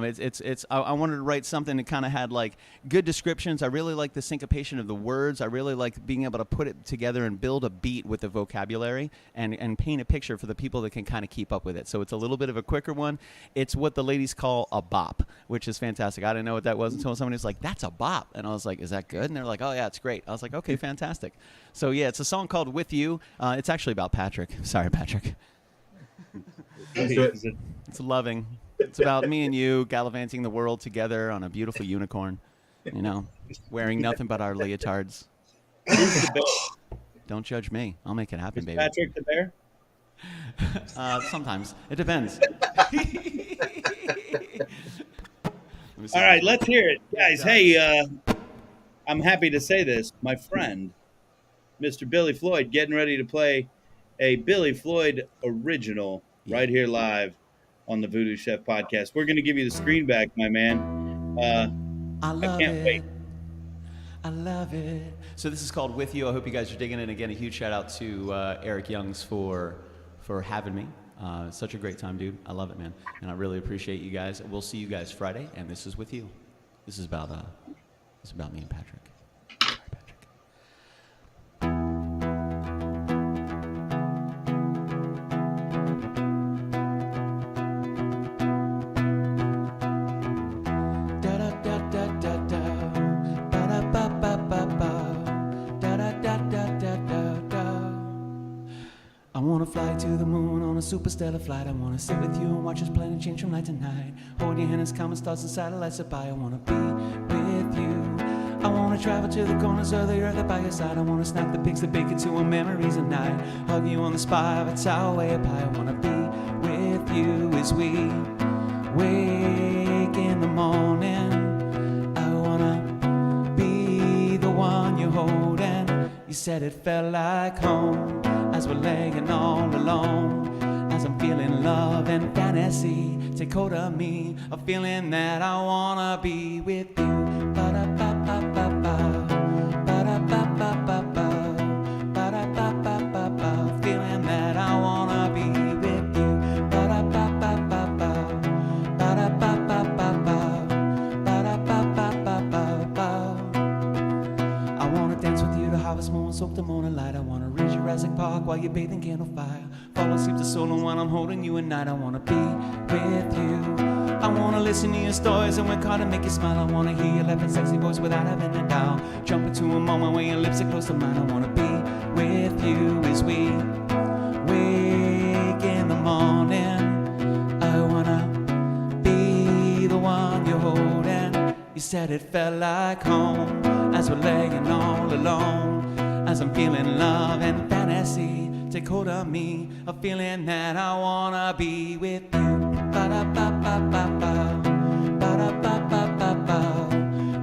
wanted to write something that kind of had like good descriptions. I really like the syncopation of the words. I really like being able to put it together and build a beat with the vocabulary and paint a picture for the people that can kind of keep up with it. So it's a little bit of a quicker one. It's what the ladies call a bop, which is fantastic. I didn't know what that was until somebody was like, "That's a bop," and I was like, "Is that good?" And they're like, "Oh yeah, it's great." I was like, "Okay, fantastic." So yeah, it's a song called "With You." It's actually about Patrick. Sorry, Patrick. It's loving. It's about me and you gallivanting the world together on a beautiful unicorn, wearing nothing but our leotards. Don't judge me. I'll make it happen, Is baby. Patrick the bear? Sometimes it depends. All right, let's hear it, guys. Hey, I'm happy to say this. My friend, Mr. Billy Floyd, getting ready to play a Billy Floyd original right here live on the VooDoo Chef podcast. We're going to give you the screen back, my man. I can't wait. I love it. So this is called With You. I hope you guys are digging it. Again, a huge shout out to Erik Youngs for having me. It's such a great time, dude. I love it, man. And I really appreciate you guys. We'll see you guys Friday, and this is With You. This is about me and Patrick. Sorry, Patrick. I wanna fly to the moon on a superstellar flight. I wanna sit with you and watch us planet change from night to night. Hold your hand as common stars and satellites abide. I wanna be with you. I wanna travel to the corners of the earth by your side. I wanna snap the pics that bake into our memories at night. Hug you on the spire of a tower way up high. I wanna be with you as we wake in the morning. I wanna be the one you're holding. You said it felt like home as we're laying all alone. As I'm feeling love and fantasy take hold of me, a feeling that I wanna be with you. Ba-da-ba-ba-ba-ba, ba-da-ba-ba-ba-ba, ba-da-ba-ba-ba-ba, feeling that I wanna be with you. Ba-da-ba-ba-ba-ba, ba-da-ba-ba-ba-ba, ba-da-ba-ba-ba-ba. I wanna dance with you to harvest moon, soak the morning light. I wanna reach Jurassic Park while you're bathing candlefire. Fall asleep to solo while I'm holding you at night. I wanna be with you. I wanna listen to your stories and work hard to make you smile. I wanna hear your laughing sexy voice without having a doubt. Jump into a moment when your lips are close to mine. I wanna be with you as we wake in the morning. I wanna be the one you're holding. You said it felt like home as we're laying all alone. As I'm feeling love and fantasy take hold of me, a feeling that I wanna be with you. Ba-da-ba-ba-ba-ba, ba-da-ba-ba-ba-ba,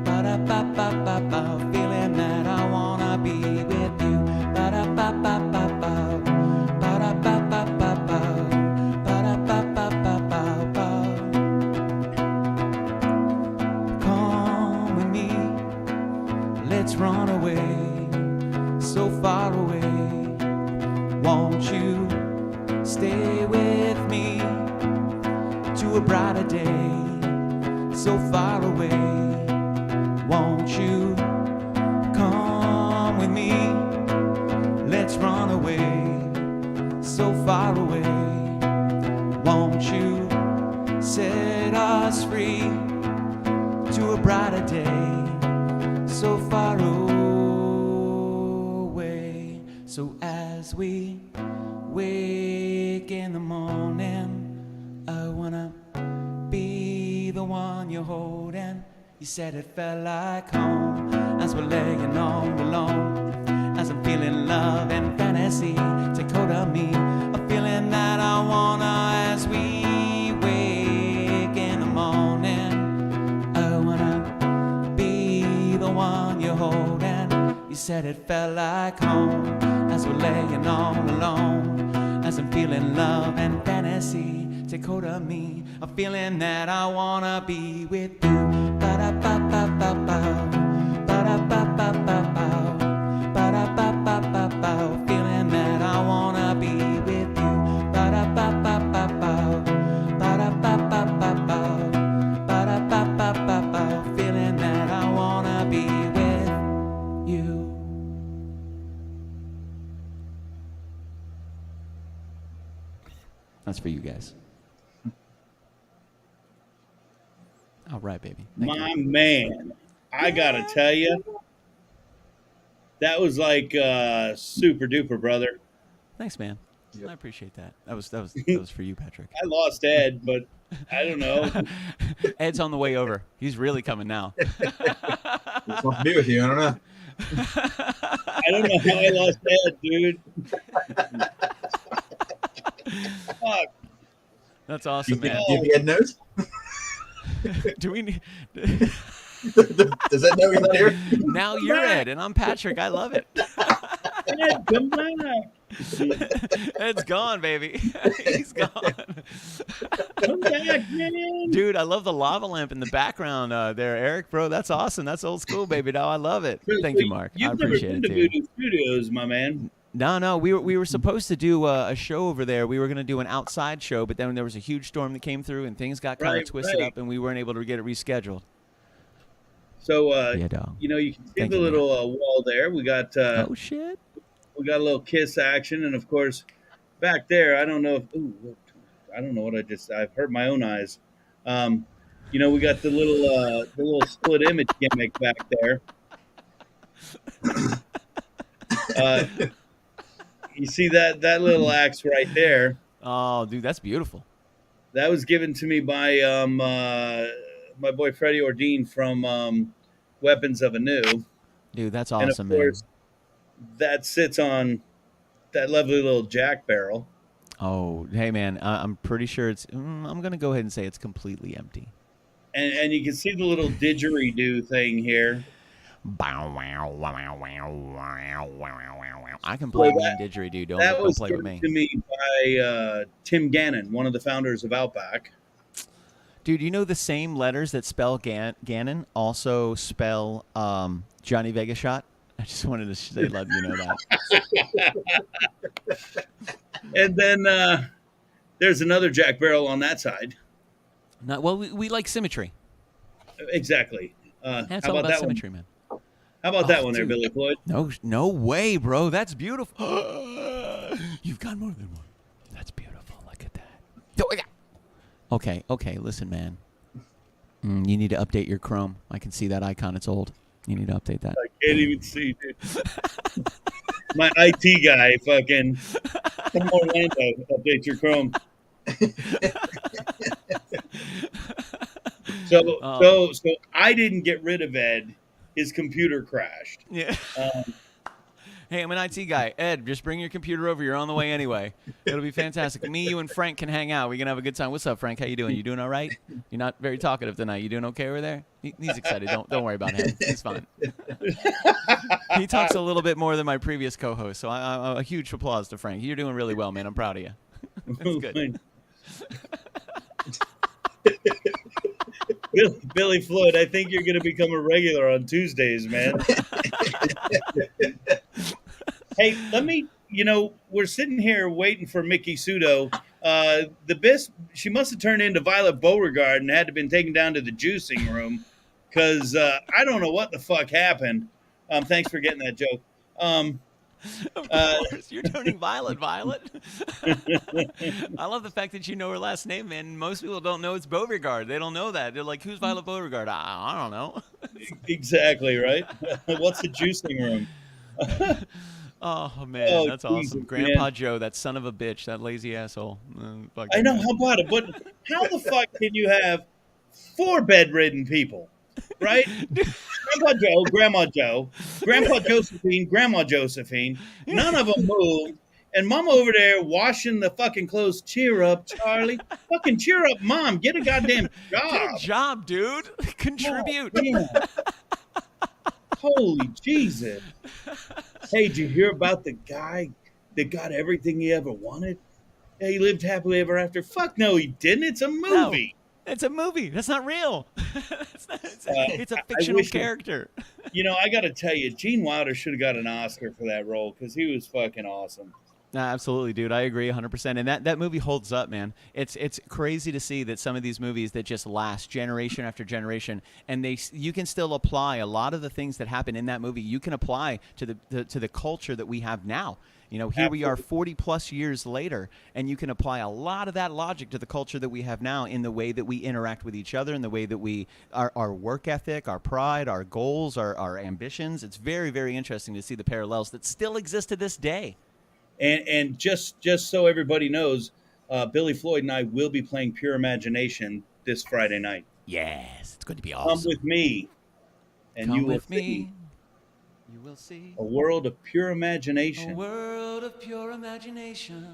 ba-da-ba-ba-ba-ba, feeling that I wanna be with you. Ba-da-ba-ba-ba-ba, ba-da-ba-ba-ba-ba, ba-da-ba-ba-ba-ba. Come with me, let's run away, so far away. Won't you stay with me to a brighter day, so far away? Won't you come with me? Let's run away, so far away. Won't you set us free to a brighter day, so far away? So as we wake in the morning, I wanna be the one you're holding. You said it felt like home as we're laying all alone. As I'm feeling love and fantasy take hold of me, a feeling that I wanna as we wake in the morning. I wanna be the one you're holding. You said it felt like home as we're laying all alone. As I'm feeling love and fantasy take hold of me, a feeling that I wanna be with you. Ba-da-ba-ba-ba-ba, ba-da-ba-ba-ba-ba, ba-da-ba-ba-ba-ba, feeling that I wanna be with you. Ba-da-ba-ba-ba-ba, ba-da-ba-ba-ba-ba, ba-da-ba-ba-ba-ba, feeling that I wanna be with you. That's for you guys. All right, baby. My man, I gotta tell you, that was like super duper, brother. Thanks, man. Yep. I appreciate that. That was for you, Patrick. I lost Ed, but I don't know. Ed's on the way over. He's really coming now. Just want to be with you. I don't know. I don't know how I lost Ed, dude. Fuck. That's awesome, man. Do you have notes? Do we need? Does that know he's not here? Now you're Ed, and I'm Patrick. I love it. Ed, come back. Ed's gone, baby. He's gone. Come back, man. Dude, I love the lava lamp in the background there, Eric, bro. That's awesome. That's old school, baby. Now I love it. Thank you, Mark. I You've never appreciate been it, to dude. VooDoo Studios, my man. No, we were supposed to do a show over there. We were going to do an outside show, but then there was a huge storm that came through, and things got kind of twisted up, and we weren't able to get it rescheduled. So, Yeah, dog. you know, you can see Thank the you, little wall there. We got Oh shit! we got a little kiss action, and of course, back there, I don't know if I don't know what I've hurt my own eyes. You know, we got the little split image gimmick back there. You see that little axe right there? Oh, dude, that's beautiful. That was given to me by my boy Freddie Ordine from Weapons of Anew. Dude, that's And awesome, of course, that sits on that lovely little jack barrel. man. Oh, hey, man, I'm pretty sure it's. I'm gonna go ahead and say it's completely empty. And you can see the little didgeridoo thing here. I can play Well, mean didgeridoo. Don't That was play with given me, to me by Tim Gannon, one of the founders of Outback. dude. You know the same letters that spell Gannon also spell Johnny Vegas shot. I just wanted to let you know that. And then there's another jack barrel on that side. Not well. We like symmetry. Exactly. That's how all about that symmetry, man. one? How about that one there, dude. Billy Floyd? No way, bro. That's beautiful. You've got more than one. That's beautiful. Look at that. Okay. Listen, man. You need to update your Chrome. I can see that icon. It's old. You need to update that. I can't even see, dude. My IT guy fucking from Orlando update your Chrome. So I didn't get rid of Ed. His computer crashed. Yeah. Hey, I'm an IT guy. Ed, just bring your computer over. You're on the way anyway. It'll be fantastic. Me, you, and Frank can hang out. We can have a good time. What's up, Frank? How you doing? You doing all right? You're not very talkative tonight. You doing okay over there? He's excited. Don't worry about him. He's fine. He talks a little bit more than my previous co-host, so a huge applause to Frank. You're doing really well, man. I'm proud of you. That's good. Billy Floyd, I think you're going to become a regular on Tuesdays, man. Hey, we're sitting here waiting for Miki Sudo. She must have turned into Violet Beauregard and had to been taken down to the juicing room because I don't know what the fuck happened. Thanks for getting that joke. Of course, you're turning Violet. I love the fact that you know her last name, man. Most people don't know it's Beauregard. They don't know that. They're like, who's Violet Beauregard? I don't know. Exactly, right? What's the juicing room? Oh, man, that's Jesus, awesome. Grandpa man. Joe, that son of a bitch, that lazy asshole. I know, how about it? But how the fuck can you have 4 bedridden people, right? Grandma Joe, Grandpa Josephine, Grandma Josephine. None of them moved. And Mama over there washing the fucking clothes. Cheer up, Charlie. Fucking cheer up, Mom. Get a goddamn job. Get a job, dude. Contribute. Oh, yeah. Holy Jesus. Hey, did you hear about the guy that got everything he ever wanted? Yeah, he lived happily ever after. Fuck no, he didn't. It's a movie. No, it's a movie. That's not real. It's a fictional character. I got to tell you, Gene Wilder should have got an Oscar for that role because he was fucking awesome. Absolutely, dude. I agree 100%. And that movie holds up, man. It's crazy to see that some of these movies that just last generation after generation, and you can still apply a lot of the things that happen in that movie. You can apply to the culture that we have now. Here we are 40 plus years later, and you can apply a lot of that logic to the culture that we have now in the way that we interact with each other, in the way that our work ethic, our pride, our goals, our ambitions. It's very, very interesting to see the parallels that still exist to this day. And just so everybody knows, Billy Floyd and I will be playing Pure Imagination this Friday night. Yes, it's going to be awesome. Come with me, and Come you will with me. see. You will see A world of pure a imagination. world of pure imagination.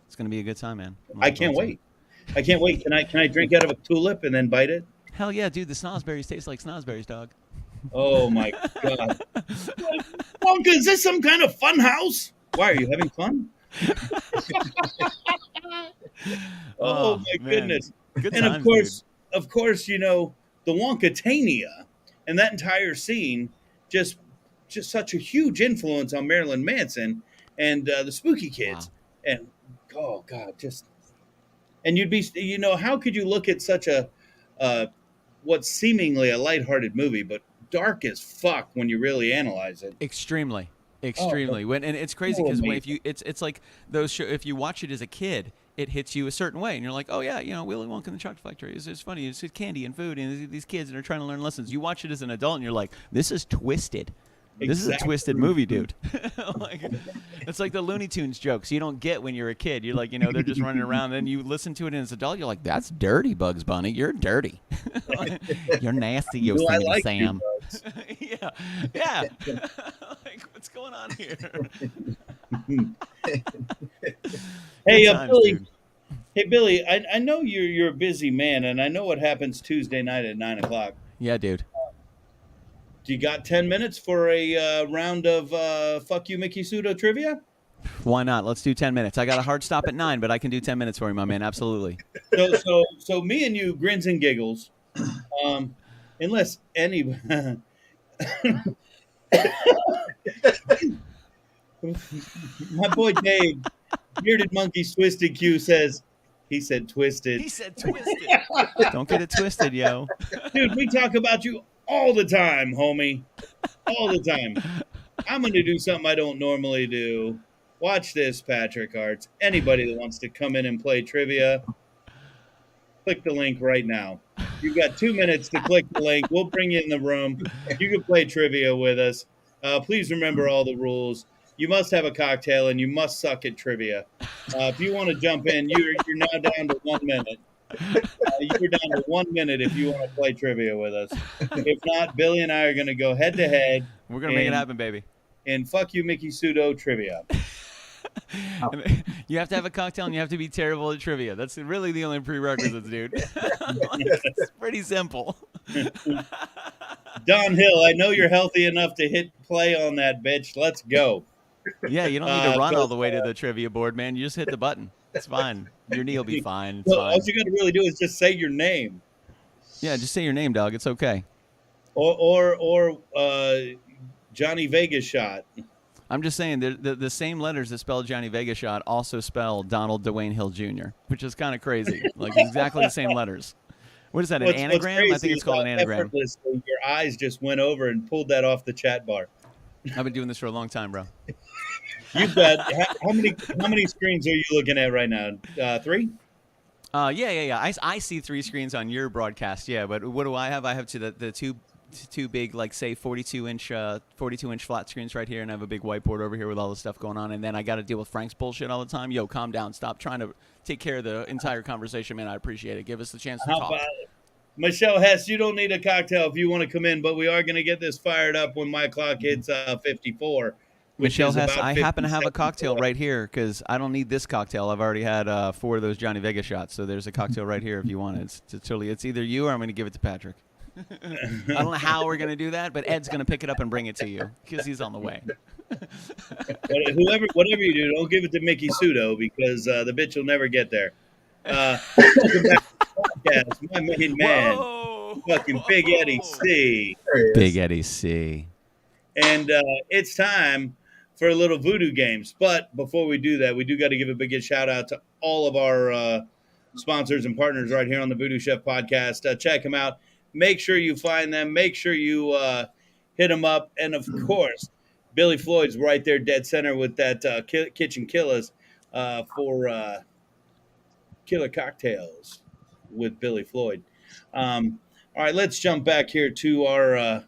It's gonna be a good time, man. I'm I looking can't forward to wait. I can't wait. Can I drink out of a tulip and then bite it? it. Hell yeah, dude! The snozberries taste like snozberries, dog. Oh my god. Wonka, is this some kind of fun house? Why are you having fun? Oh my man. goodness. Good And times, of course, you know, the Wonkatania and that entire scene just such a huge influence on Marilyn Manson and the Spooky Kids. Wow. And oh god, and you'd be, you know, how could you look at such a what's seemingly a lighthearted movie, but dark as fuck when you really analyze it. Extremely. And it's crazy because if you it's like those if you watch it as a kid, it hits you a certain way, and you're like, oh yeah, you know, Willy Wonka and the Chocolate Factory is funny. It's candy and food, and these kids that are trying to learn lessons. You watch it as an adult, and you're like, this is twisted. This is a twisted movie, dude. Like, it's like the Looney Tunes jokes you don't get when you're a kid. You're like, you know, they're just running around. Then you listen to it as an adult, you're like, that's dirty, Bugs Bunny. You're dirty. You're nasty, Yosemite Sam. Yeah. Like, what's going on here? Hey, times, Billy. dude. Hey, Billy. I know you're a busy man, and I know what happens Tuesday night at 9:00. Yeah, dude. Do you got 10 minutes for a round of Fuck You, Mickey Sudo trivia? Why not? Let's do 10 minutes. I got a hard stop at 9, but I can do 10 minutes for you, my man. Absolutely. So me and you, grins and giggles. Unless any, my boy Dave, Bearded Monkey's Twisted Q says, he said twisted. He said twisted. Don't get it twisted, yo. Dude, we talk about you all the time, homie. All the time. I'm going to do something I don't normally do. Watch this, Patrick Arts. Anybody that wants to come in and play trivia, click the link right now. You've got 2 minutes to click the link. We'll bring you in the room. You can play trivia with us. Please remember all the rules. You must have a cocktail, and you must suck at trivia. If you want to jump in, you're now down to 1 minute. You're down to 1 minute if you want to play trivia with us. If not, Billy and I are going to go head to head. We're going to make it happen, baby. And Fuck You, Mickey Sudo trivia. You have to have a cocktail and you have to be terrible at trivia. That's really the only prerequisites, dude. It's pretty simple. Don Hill, I know you're healthy enough to hit play on that, bitch. Let's go. Yeah, you don't need to run all the way to the trivia board, man. You just hit the button. It's fine. Your knee will be fine. It's fine. All you got to really do is just say your name. Yeah, just say your name, dog. It's okay. Or Johnny Vegas shot. I'm just saying the same letters that spell Johnny Vegas shot also spell Donald Dwayne Hill Jr., which is kind of crazy. Like exactly the same letters. What is that, an anagram? I think it's called an anagram. Your eyes just went over and pulled that off the chat bar. I've been doing this for a long time, bro. You've got how many screens are you looking at right now? 3? Yeah. I see 3 screens on your broadcast. Yeah, but what do I have? I have the two big, like, say 42-inch flat screens right here, and I have a big whiteboard over here with all the stuff going on, and then I got to deal with Frank's bullshit all the time. Yo, calm down. Stop trying to take care of the entire conversation, man. I appreciate it. Give us the chance to talk. Michelle Hess, you don't need a cocktail if you want to come in, but we are going to get this fired up when my clock hits 54. Michelle Hess, I happen to have a cocktail right here because I don't need this cocktail. I've already had 4 of those Johnny Vegas shots, so there's a cocktail right here if you want it. It's either you or I'm going to give it to Patrick. I don't know how we're going to do that, but Ed's going to pick it up and bring it to you because he's on the way. Whatever you do, don't give it to Mickey Sudo because the bitch will never get there. Welcome back to the podcast, my main man, fucking Big Eddie C. Big Eddie C. And it's time for a little VooDoo games. But before we do that, we do got to give a big shout out to all of our sponsors and partners right here on the VooDoo Chef podcast. Check them out. Make sure you find them. Make sure you hit them up. And, of course, Billy Floyd's right there dead center with that Kitchen Killers for Killer Cocktails with Billy Floyd. All right, let's jump back here to our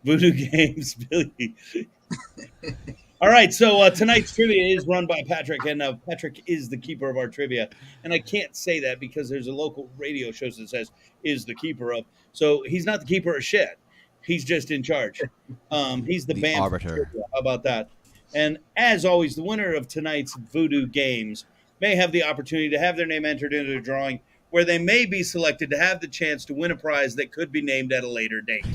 VooDoo games, Billy. All right, so tonight's trivia is run by Patrick, and Patrick is the keeper of our trivia. And I can't say that because there's a local radio show that says is the keeper of. So he's not the keeper of shit. He's just in charge. He's the band arbiter. How about that? And as always, the winner of tonight's VooDoo Games may have the opportunity to have their name entered into a drawing where they may be selected to have the chance to win a prize that could be named at a later date.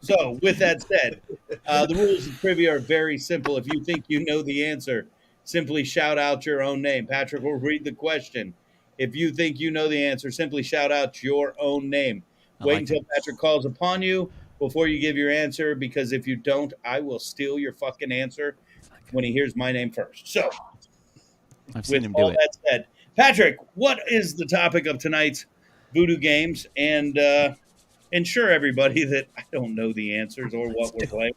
So, with that said, the rules of trivia are very simple. If you think you know the answer, simply shout out your own name. Patrick will read the question. If you think you know the answer, simply shout out your own name. Wait until Patrick calls upon you before you give your answer, because if you don't, I will steal your fucking answer when he hears my name first. So, I've seen with him do all it. that said, Patrick, what is the topic of tonight's VooDoo Games? And ensure everybody that I don't know the answers or what we're playing.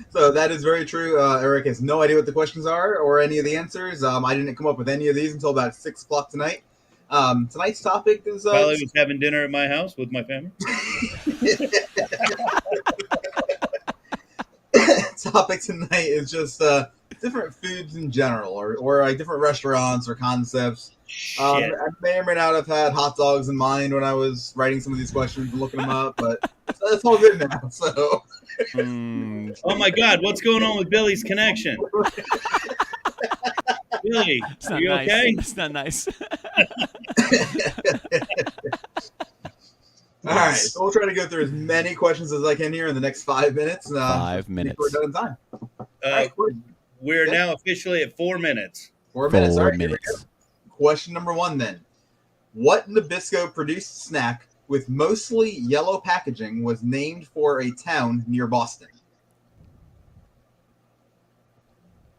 So that is very true. Erik has no idea what the questions are or any of the answers. I didn't come up with any of these until about 6 o'clock tonight. Tonight's topic is... While I was having dinner at my house with my family. Topic tonight is just different foods in general, or like different restaurants or concepts. I may or may not have had hot dogs in mind when I was writing some of these questions and looking them up, but it's all good now. So, oh my God, what's going on with Billy's connection? Billy, are you nice. okay? It's not nice. All right, so we'll try to go through as many questions as I can here in the next 5 minutes. 5 minutes. We're done in time. Right, we're now officially at 4 minutes. 4 minutes. All 4 right, here we minutes. go. Question number 1 then. What Nabisco-produced snack with mostly yellow packaging was named for a town near Boston?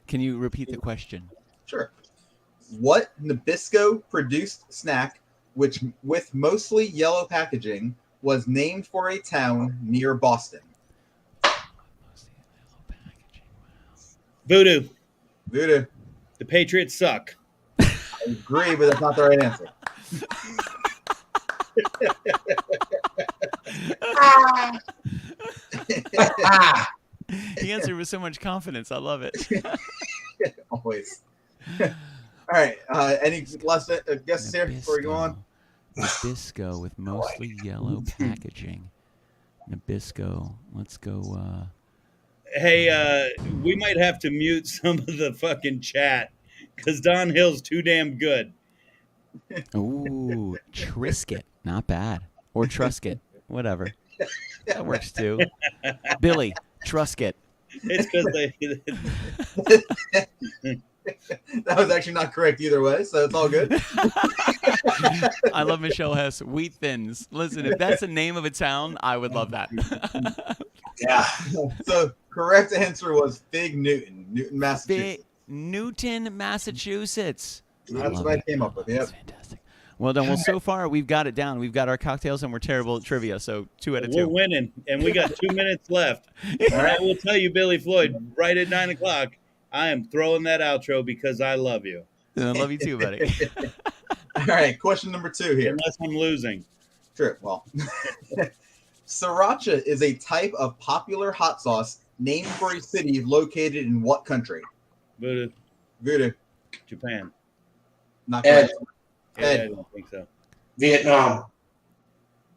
Can you repeat the question? Sure. What Nabisco-produced snack with mostly yellow packaging was named for a town near Boston? VooDoo. VooDoo. The Patriots suck. I agree, but that's not the right answer. He answered with so much confidence. I love it. Always. All right. Any last guesses here before we go on? Nabisco with mostly yellow packaging. Nabisco. Let's go. Hey, we might have to mute some of the fucking chat because Don Hill's too damn good. Ooh, Trisket. Not bad. Or Trusket. Whatever. That works too. Billy, Trusket. It's because That was actually not correct either way, so it's all good. I love Michelle Hess. Wheat Thins. Listen, if that's the name of a town, I would love that. Yeah. So correct answer was Fig Newton, Massachusetts. Newton, Massachusetts. That's what I came up with. Yep. That's fantastic. Well done. Well, so far we've got it down. We've got our cocktails, and we're terrible at trivia. So 2 out of 2. We're winning, and we got 2 minutes left. And I will tell you, Billy Floyd, right at 9 o'clock, I am throwing that outro because I love you. And I love you too, buddy. All right, question number 2 here. Unless I'm losing. Sure. Well, sriracha is a type of popular hot sauce named for a city located in what country? VooDoo. VooDoo. Japan. Not Ed. correct. Yeah, Ed. I don't think so. Vietnam.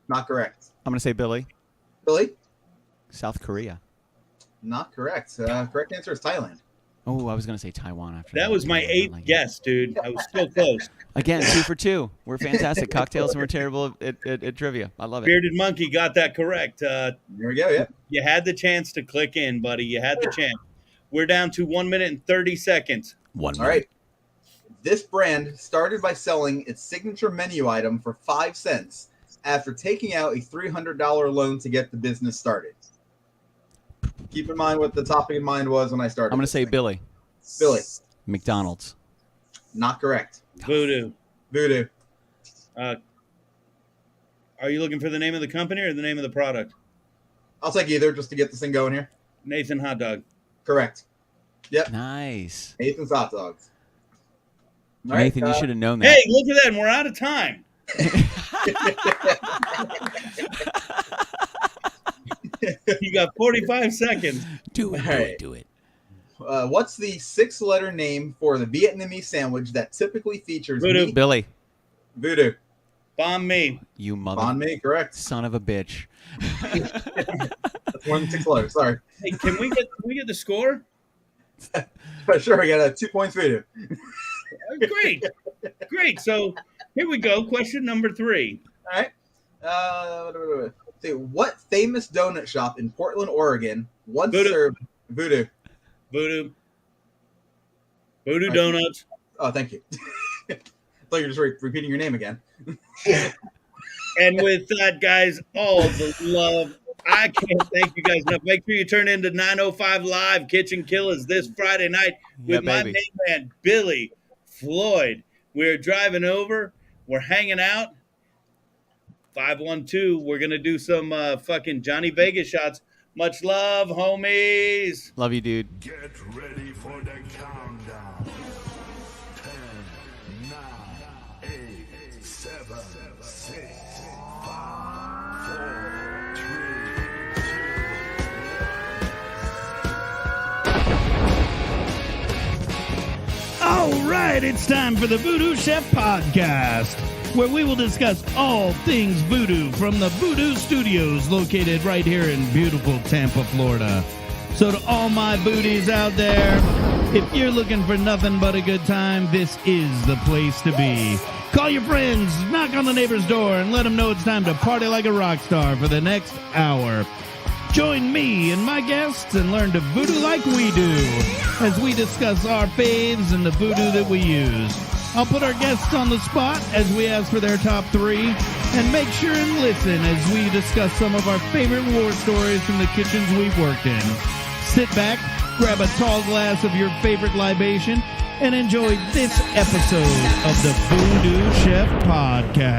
Not correct. I'm going to say Billy. Billy? South Korea. Not correct. Correct answer is Thailand. Oh, I was going to say Taiwan after that. That was my 8th guess, dude. I was so close. Again, 2 for 2. We're fantastic. Cocktails, and we're terrible at trivia. I love it. Bearded Monkey got that correct. There we go. Yep. You had the chance to click in, buddy. You had the chance. We're down to 1 minute and 30 seconds. All right. This brand started by selling its signature menu item for 5 cents after taking out a $300 loan to get the business started. Keep in mind what the topic in mind was when I started. I'm going to say Billy. Billy. McDonald's. Not correct. VooDoo. VooDoo. Are you looking for the name of the company or the name of the product? I'll take either just to get this thing going here. Nathan Hotdog. Correct. Yep. Nice. Nathan's Hot Dogs. All Nathan, right, you should have known that. Hey, look at that. And we're out of time. You got 45 seconds. Do it. All right. Do it. What's the 6-letter name for the Vietnamese sandwich that typically features VooDoo. meat? Billy. VooDoo. Bomb me. You mother On me, correct. son of a bitch. That's more than 6 letters. Sorry. Hey, can we get the score? But sure, I got 2 points for you. Great. So here we go. Question number 3. All right. See, what famous donut shop in Portland, Oregon once VooDoo. served VooDoo? VooDoo Donuts. Oh, thank you. I thought you were just repeating your name again. And with that, guys, all the love. I can't thank you guys enough. Make sure you turn into 905 Live Kitchen Killers this Friday night with my main man, Billy Floyd. We're driving over. We're hanging out. 512. We're going to do some fucking Johnny Vegas shots. Much love, homies. Love you, dude. Get ready for the countdown. 10, 9, 8, 7, 6, 5, 4, 3, 2. All right, it's time for the VooDoo Chef podcast, where we will discuss all things voodoo from the VooDoo Studios located right here in beautiful Tampa, Florida. So to all my booties out there, if you're looking for nothing but a good time, this is the place to be. Call your friends, knock on the neighbor's door, and let them know it's time to party like a rock star for the next hour. Join me and my guests and learn to VooDoo like we do as we discuss our faves and the voodoo that we use. I'll put our guests on the spot as we ask for their top 3, and make sure and listen as we discuss some of our favorite war stories from the kitchens we've worked in. Sit back, grab a tall glass of your favorite libation, and enjoy this episode of the VooDoo Chef Podcast.